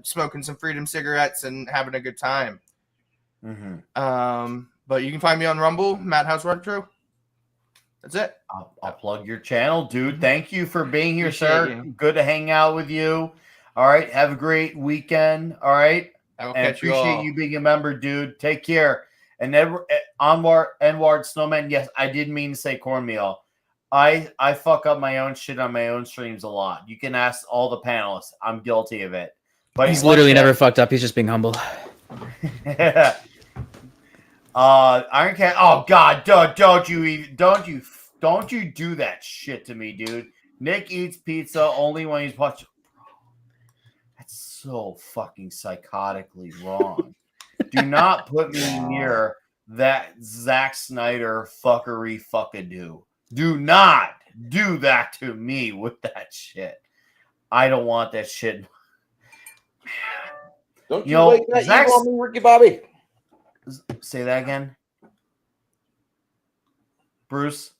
S2: smoking some Freedom cigarettes and having a good time. But you can find me on Rumble, Madhouse Retro. That's it.
S1: I'll plug your channel, dude. Thank you for being here, sir. Good to hang out with you. All right. Have a great weekend. All right.
S2: I will catch you all.
S1: Appreciate you being a member, dude. Take care. And Onward Snowman. Yes, I did mean to say cornmeal. I fuck up my own shit on my own streams a lot. You can ask all the panelists. I'm guilty of it. But
S5: he's literally never fucked up. He's just being humble.
S1: Iron Cat. Oh God, don't you do that shit to me, dude. Nick eats pizza only when he's watching. That's so fucking psychotically wrong. Do not put me near that Zack Snyder fuckery fuckadoo. Do not do that to me with that shit. I don't want that shit.
S7: Don't you like that evil on me, Ricky Bobby?
S1: Say that again, Bruce.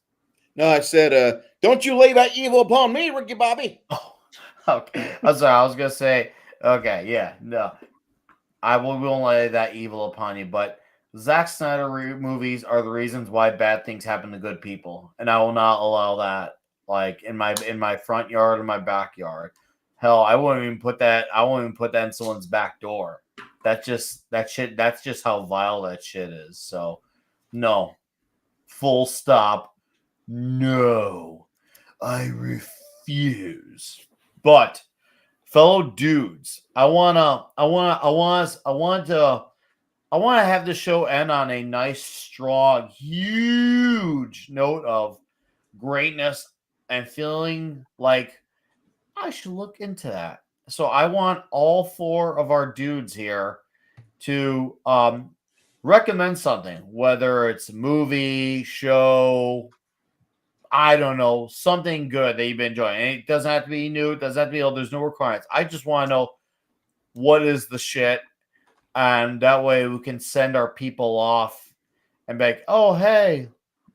S7: No, I said, don't you lay that evil upon me, Ricky Bobby.
S1: Oh, okay. I'm sorry. I was gonna say, okay, yeah, no, I won't lay that evil upon you. But Zack Snyder movies are the reasons why bad things happen to good people, and I will not allow that. Like in my front yard or my backyard. Hell, I won't even put that. I won't even put that in someone's back door. That's just how vile that shit is. So, no, full stop. No, I refuse confused. But fellow dudes, I want to have the show end on a nice, strong, huge note of greatness and feeling like I should look into that. So I want all 4 of our dudes here to recommend something, whether it's a movie, show, I don't know, something good that you've been enjoying. And it doesn't have to be new. It doesn't have to be old. There's no requirements. I just want to know what is the shit. And that way we can send our people off and be like, oh, hey,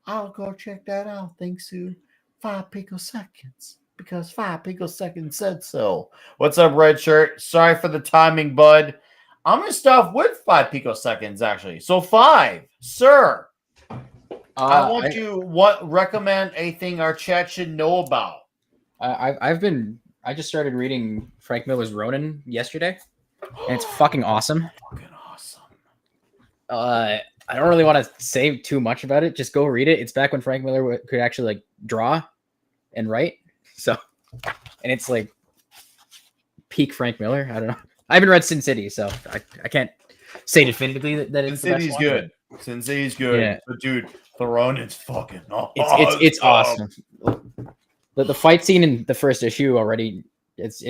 S1: I'll go check that out. Thanks to 5 picoseconds. Because 5 picoseconds said so. What's up, Red Shirt? Sorry for the timing, bud. I'm going to start with 5 picoseconds, actually. So 5, sir. I want you recommend a thing our chat should know about.
S5: I just started reading Frank Miller's Ronin yesterday, and it's fucking awesome.
S1: Fucking awesome.
S5: I don't really want to say too much about it. Just go read it. It's back when Frank Miller could actually like draw and write. So, and it's like peak Frank Miller. I don't know. I haven't read Sin City, so I can't say definitively that it's
S1: Sin City's good. Sin City's good. Yeah. But dude, the Ronin's fucking awesome.
S5: It's awesome. The fight scene in the first issue already, it's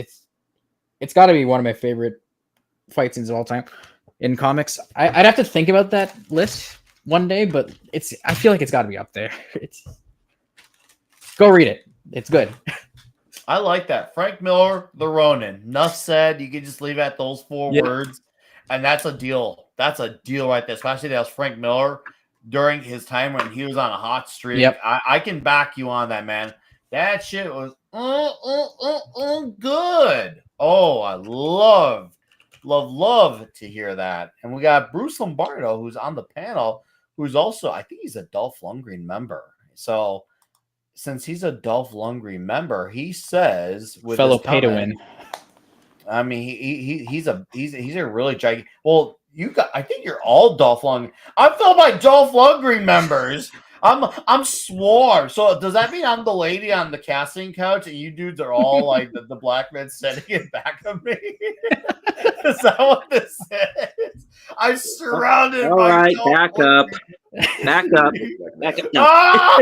S5: got to be one of my favorite fight scenes of all time in comics. I'd have to think about that list one day, but I feel like it's got to be up there. Go read it. It's good.
S1: I like that. Frank Miller, the Ronin. Enough said. You can just leave at those 4 words, and that's a deal. That's a deal right there. Especially that was Frank Miller during his time when he was on a hot streak.
S5: Yep.
S1: I can back you on that, man. That shit was good. Oh, I love to hear that. And we got Bruce Lombardo, who's on the panel, who's also, I think he's a Dolph Lundgren member. So since he's a Dolph Lundgren member, he says with
S5: fellow pay to win.
S1: I mean, he's a really gigantic. Well, I think you're all Dolph Lundgren. I'm filled by Dolph Lundgren members. I'm swarmed. So does that mean I'm the lady on the casting couch and you dudes are all like the black men sitting in back of me? Is that what this is? I'm surrounded.
S6: All
S1: by
S6: right,
S1: Dolph
S6: back up. Back up. Back up. No.
S1: Ah!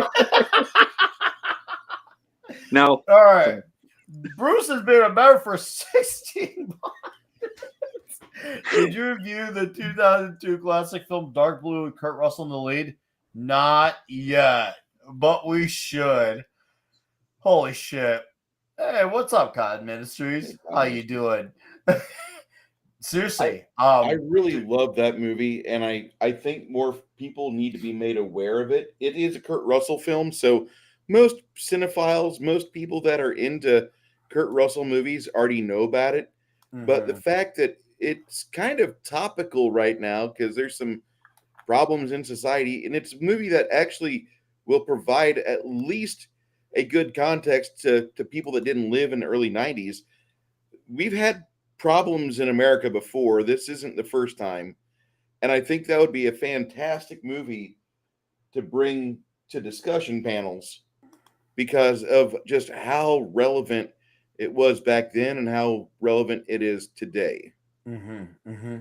S6: No.
S1: All right. Bruce has been a member for 16 months. Did you review the 2002 classic film Dark Blue with Kurt Russell in the lead? Not yet, but we should. Holy shit. Hey, what's up, Cotton Ministries? How you doing? Seriously.
S7: I really love that movie, and I think more people need to be made aware of it. It is a Kurt Russell film, so most cinephiles, most people that are into Kurt Russell movies already know about it. Mm-hmm. But the fact that it's kind of topical right now because there's some problems in society, and it's a movie that actually will provide at least a good context to people that didn't live in the early 90s. We've had problems in America before. This isn't the first time. And I think that would be a fantastic movie to bring to discussion panels because of just how relevant it was back then and how relevant it is today.
S1: Mm-hmm, mm-hmm.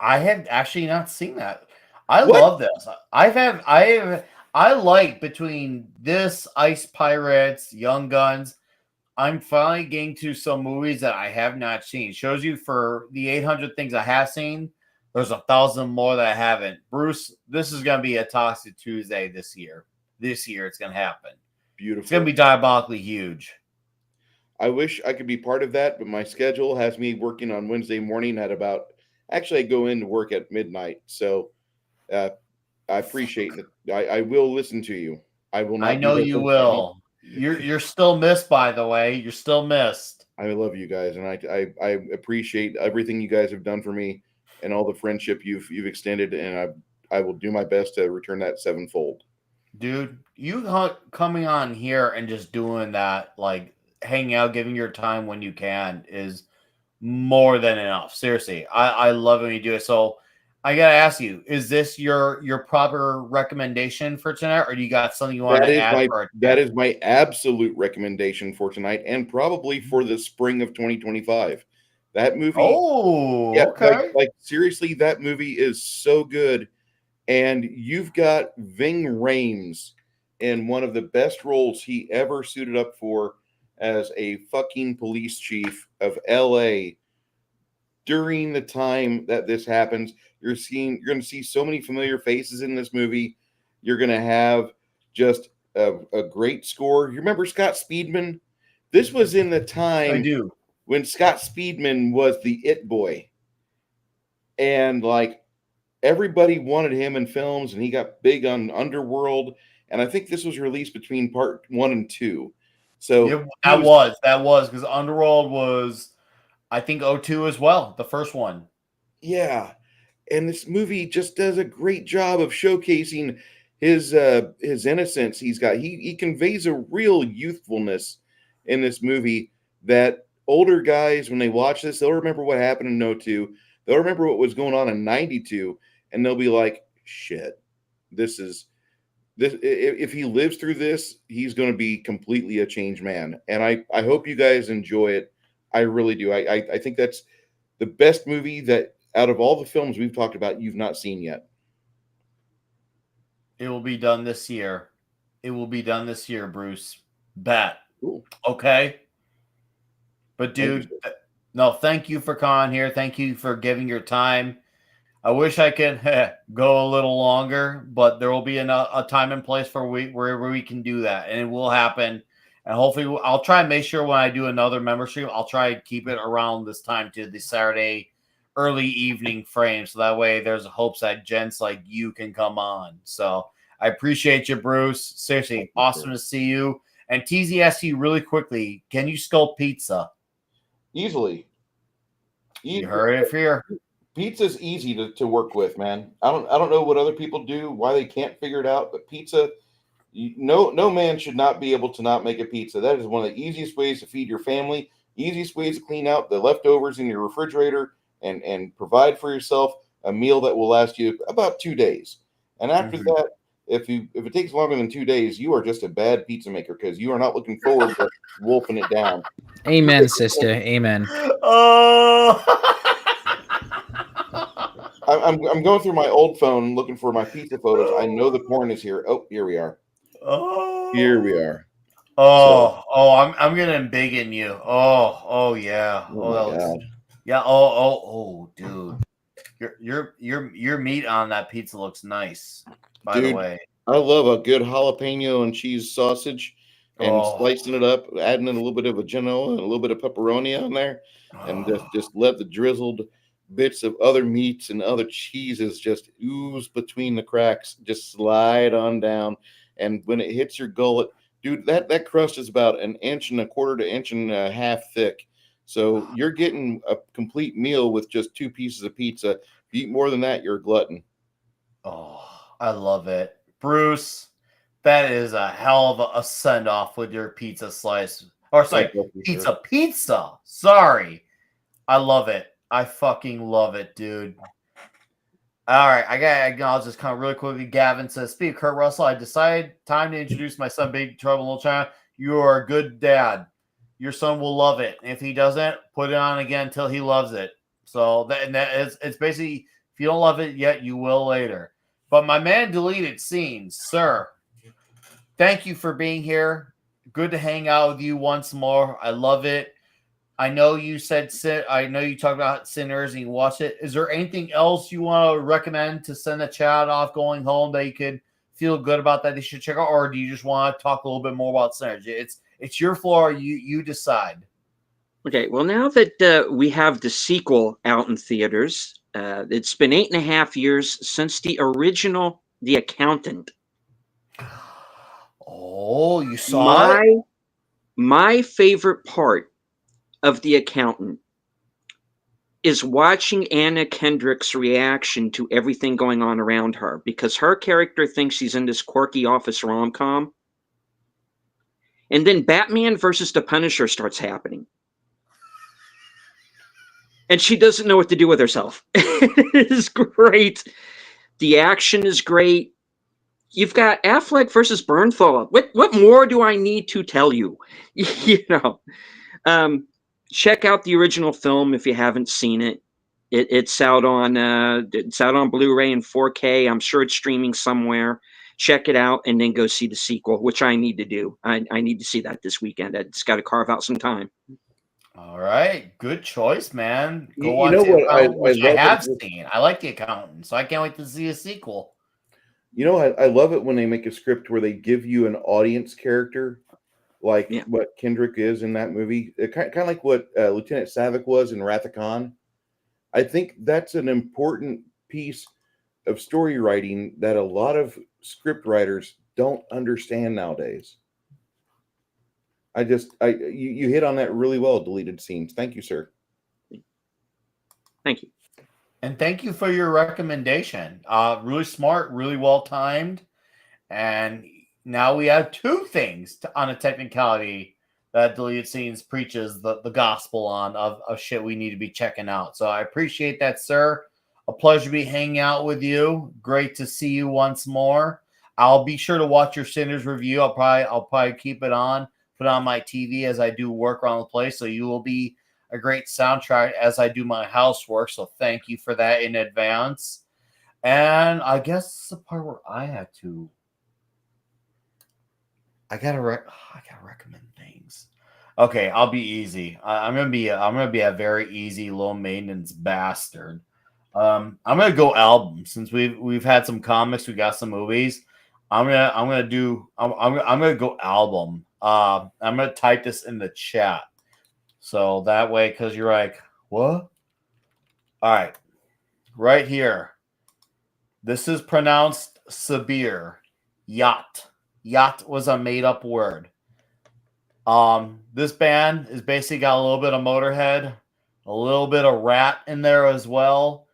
S1: I have actually not seen that. I love this. I like between this, Ice Pirates, Young Guns. I'm finally getting to some movies that I have not seen. Shows you for the 800 things I have seen, there's 1,000 more that I haven't. Bruce, this is going to be a Toxic Tuesday this year. This year it's going to happen.
S7: Beautiful.
S1: It's going to be diabolically huge.
S7: I wish I could be part of that, but my schedule has me working on Wednesday morning at about. Actually, I go into work at midnight, so I appreciate it. I will listen to you. I will not.
S1: I know you will. You're still missed, by the way. You're still missed.
S7: I love you guys, and I appreciate everything you guys have done for me and all the friendship you've extended, and I will do my best to return that sevenfold.
S1: Dude, you coming on here and just doing that, like hanging out, giving your time when you can, is more than enough. Seriously, I love when you do it. So I gotta ask you: is this your proper recommendation for tonight, or do you got something you want to add?
S7: That is my absolute recommendation for tonight, and probably for the spring of 2025. That movie.
S1: Oh, yeah, okay.
S7: Like seriously, that movie is so good, and you've got Ving Rhames in one of the best roles he ever suited up for as a fucking police chief of LA. During the time that this happens, you're going to see so many familiar faces in this movie. You're going to have just a great score. You remember Scott Speedman? This was in the time
S1: I do.
S7: When Scott Speedman was the it boy. And like everybody wanted him in films, and he got big on Underworld. And I think this was released between part 1 and 2. So
S1: that was because Underworld was, I think, 2002 as well, the first one.
S7: Yeah. And this movie just does a great job of showcasing his innocence. He conveys a real youthfulness in this movie that older guys, when they watch this, they'll remember what happened in 2002. They'll remember what was going on in 92, and they'll be like, shit, this. If he lives through this, he's going to be completely a changed man. And I hope you guys enjoy it. I really do. I think that's the best movie that out of all the films we've talked about, you've not seen yet.
S1: It will be done this year. It will be done this year, Bruce. Bet.
S7: Cool.
S1: Okay. But dude, thank you for coming here. Thank you for giving your time. I wish I could go a little longer, but there will be a time and place for wherever we can do that, and it will happen. And hopefully, I'll try and make sure when I do another membership, I'll try and keep it around this time to the Saturday early evening frame, so that way there's hopes that gents like you can come on. So I appreciate you, Bruce. Seriously, awesome to see you. And TZSC, really quickly, can you sculpt pizza?
S7: Easily.
S1: You heard it here.
S7: Pizza's easy to work with, man. I don't know what other people do, why they can't figure it out, but pizza, no man should not be able to not make a pizza. That is one of the easiest ways to feed your family, easiest ways to clean out the leftovers in your refrigerator and provide for yourself a meal that will last you about 2 days. And after that, if it takes longer than 2 days, you are just a bad pizza maker because you are not looking forward to wolfing it down.
S5: Amen, sister. Amen.
S1: Oh.
S7: I'm going through my old phone looking for my pizza photos. I know the porn is here. Oh, here we are.
S1: Oh,
S7: here we are.
S1: I'm gonna embiggen you. Oh yeah.
S7: Oh, God.
S1: Yeah. Oh, dude. Your meat on that pizza looks nice. By the way,
S7: I love a good jalapeno and cheese sausage, and slicing it up, adding in a little bit of a Genoa and a little bit of pepperoni on there, and just let the drizzled bits of other meats and other cheeses just ooze between the cracks, just slide on down. And when it hits your gullet, dude, that crust is about 1.25 inches to 1.5 inches thick. So you're getting a complete meal with just 2 pieces of pizza. If you eat more than that, you're a glutton.
S1: Oh, I love it. Bruce, that is a hell of a send-off with your pizza slice. Or sorry, pizza. Sorry. I love it. I fucking love it, dude. All right, I gotta acknowledge this kind of really quickly. Gavin says, "Speak, Kurt Russell. I decided time to introduce my son, Big Trouble in Little China. You are a good dad. Your son will love it. If he doesn't, put it on again until he loves it. So it's basically, if you don't love it yet, you will later. But my man, deleted scenes, sir. Thank you for being here. Good to hang out with you once more. I love it. I know you said I know you talked about Sinners and you watched it. Is there anything else you want to recommend to send a chat off going home that you could feel good about that they should check out, or do you just want to talk a little bit more about Sinners? It's your floor. You decide.
S6: Okay. Well, now that we have the sequel out in theaters, it's been 8.5 years since the original The Accountant.
S1: Oh, you saw it?
S6: My favorite part of The Accountant is watching Anna Kendrick's reaction to everything going on around her, because her character thinks she's in this quirky office rom-com. And then Batman versus the Punisher starts happening. and she doesn't know what to do with herself. It is great. The action is great. You've got Affleck versus Bernthal. What more do I need to tell you? Check out the original film if you haven't seen it. It's out on Blu-ray and 4K. I'm sure it's streaming somewhere. Check it out and then go see the sequel, which I need to do. I need to see that this weekend. I just got to carve out some time.
S1: All right, good choice, man. Go watch it. Which I have seen. I like The Accountant, so I can't wait to see a sequel.
S7: I love it when they make a script where they give you an audience character, like what Kendrick is in that movie. Kind of like what Lieutenant Savick was in Wrath of Khan. I think that's an important piece of story writing that a lot of script writers don't understand nowadays. You hit on that really well, deleted scenes. Thank you, sir.
S6: Thank you.
S1: And thank you for your recommendation. Really smart, really well timed. And now we have two things on a technicality that Deleted Scenes preaches the gospel on of shit we need to be checking out. So I appreciate that, sir. A pleasure to be hanging out with you. Great to see you once more. I'll be sure to watch your Sinners review. I'll probably keep it on, put it on my TV as I do work around the place. So you will be a great soundtrack as I do my housework. So thank you for that in advance. And I guess the part where I gotta recommend things. Okay, I'll be easy. I'm gonna be a very easy, low maintenance bastard. I'm gonna go album since we've had some comics, we got some movies. I'm gonna go album. I'm gonna type this in the chat so that way, because you're like, what? All right, right here. This is pronounced Sabir. Yacht. Yacht was a made-up word. This band is basically got a little bit of Motorhead, a little bit of Rat in there as well.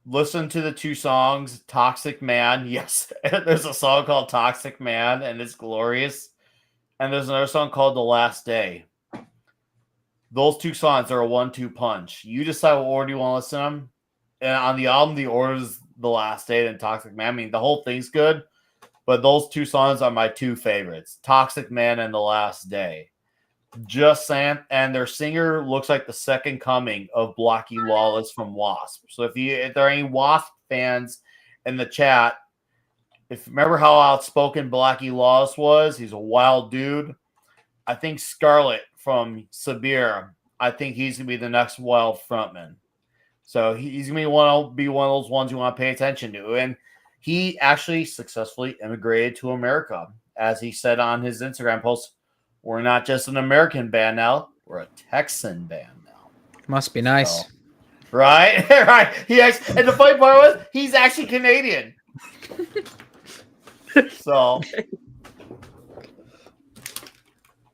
S1: Listen to the two songs, Toxic Man. Yes, there's a song called Toxic Man, and it's glorious. And there's another song called The Last Day. Those two songs are a 1-2 punch. You decide what order you want to listen to them. And on the album, the order is The Last Day and Toxic Man. I mean, the whole thing's good. But those two songs are my two favorites, Toxic Man and The Last Day. Just saying. And their singer looks like the second coming of Blackie Lawless from Wasp. So if there are any Wasp fans in the chat, remember how outspoken Blackie Lawless was? He's a wild dude. I think Scarlett from Sabir, I think he's going to be the next wild frontman. So he's going to be one of those ones you want to pay attention to. And he actually successfully immigrated to America. As he said on his Instagram post, we're not just an American band now, we're a Texan band now.
S5: Must be nice.
S1: So, right? Right. And the funny part was, he's actually Canadian. So,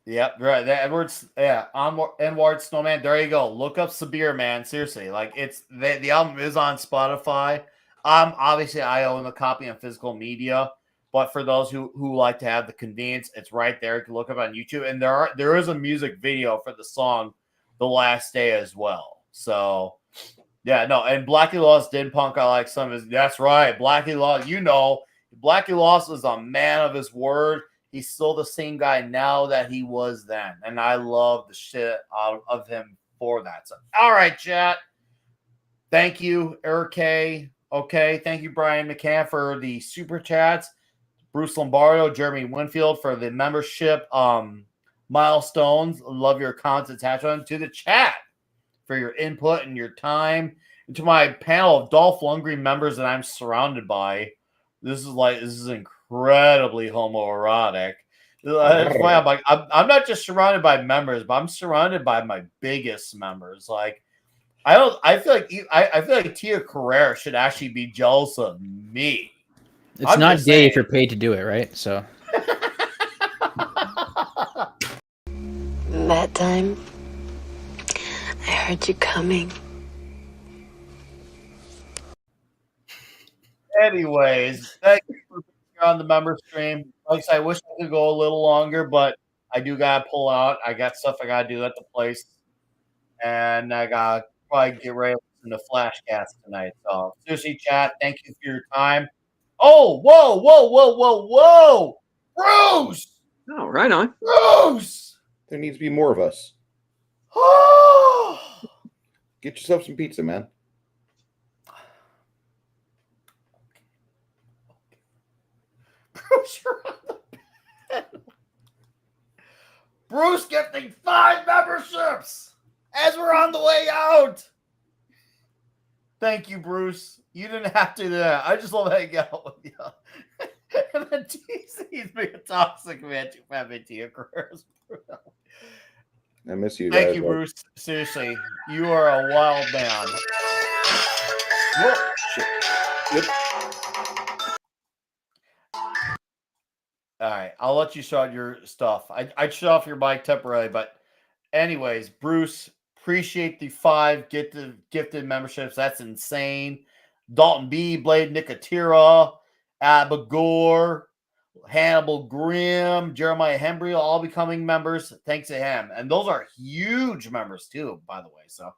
S1: yep, right. Edward Snowman. There you go. Look up Sabir, man. Seriously, like the album is on Spotify. Obviously, I own a copy on physical media, but for those who like to have the convenience, it's right there. You can look up on YouTube, and there is a music video for the song "The Last Day" as well. So, yeah, no, and Blackie Lawless did punk. I like some of his. That's right, Blackie Lawless. Blackie Lawless was a man of his word. He's still the same guy now that he was then, and I love the shit out of him for that. So, all right, chat. Thank you, Eric K. Okay, thank you, Brian McCann, for the super chats. Bruce Lombardo, Jeremy Winfield for the membership milestones. Love your comments attached to the chat for your input and your time. And to my panel of Dolph Lundgren members that I'm surrounded by, this is incredibly homoerotic. It's funny, I'm not just surrounded by members, but I'm surrounded by my biggest members. Like, I feel like Tia Carrere should actually be jealous of me.
S5: It's not gay if you're paid to do it, right? So
S8: that time I heard you coming.
S1: Anyways, thank you for being on the member stream. Like I said, I wish I could go a little longer, but I do gotta pull out. I got stuff I gotta do at the place. and I got to probably get ready to listen to Flashcast tonight. So, seriously, chat, thank you for your time. Oh, whoa. Bruce!
S6: Oh, right on.
S1: Bruce!
S7: There needs to be more of us. Get yourself some pizza, man.
S1: Bruce, you're on the panel. Bruce gifting 5 memberships as we're on the way out. Thank you, Bruce. You didn't have to do that. I just love hanging out with you. And then TC's being a toxic man to have into your careers.
S7: I miss you.
S1: Thank you, Bruce. Seriously, you are a wild man. Whoa.
S7: Shit. Yep.
S1: All right, I'll let you start your stuff. I'd shut off your mic temporarily, but anyways, Bruce, appreciate the 5 gifted memberships. That's insane. Dalton B, Blade Nicotera, Abagor, Hannibal Grimm, Jeremiah Hembry, all becoming members. Thanks to him. And those are huge members too, by the way. So,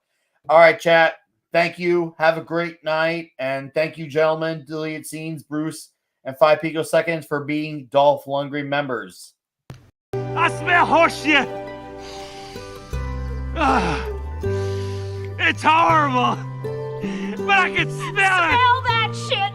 S1: all right, chat. Thank you. Have a great night. And thank you, gentlemen, Deleted Scenes, Bruce, and 5 picoseconds for being Dolph Lundgren members.
S9: I smell horse shit. It's horrible, but I can smell it.
S10: Smell that shit.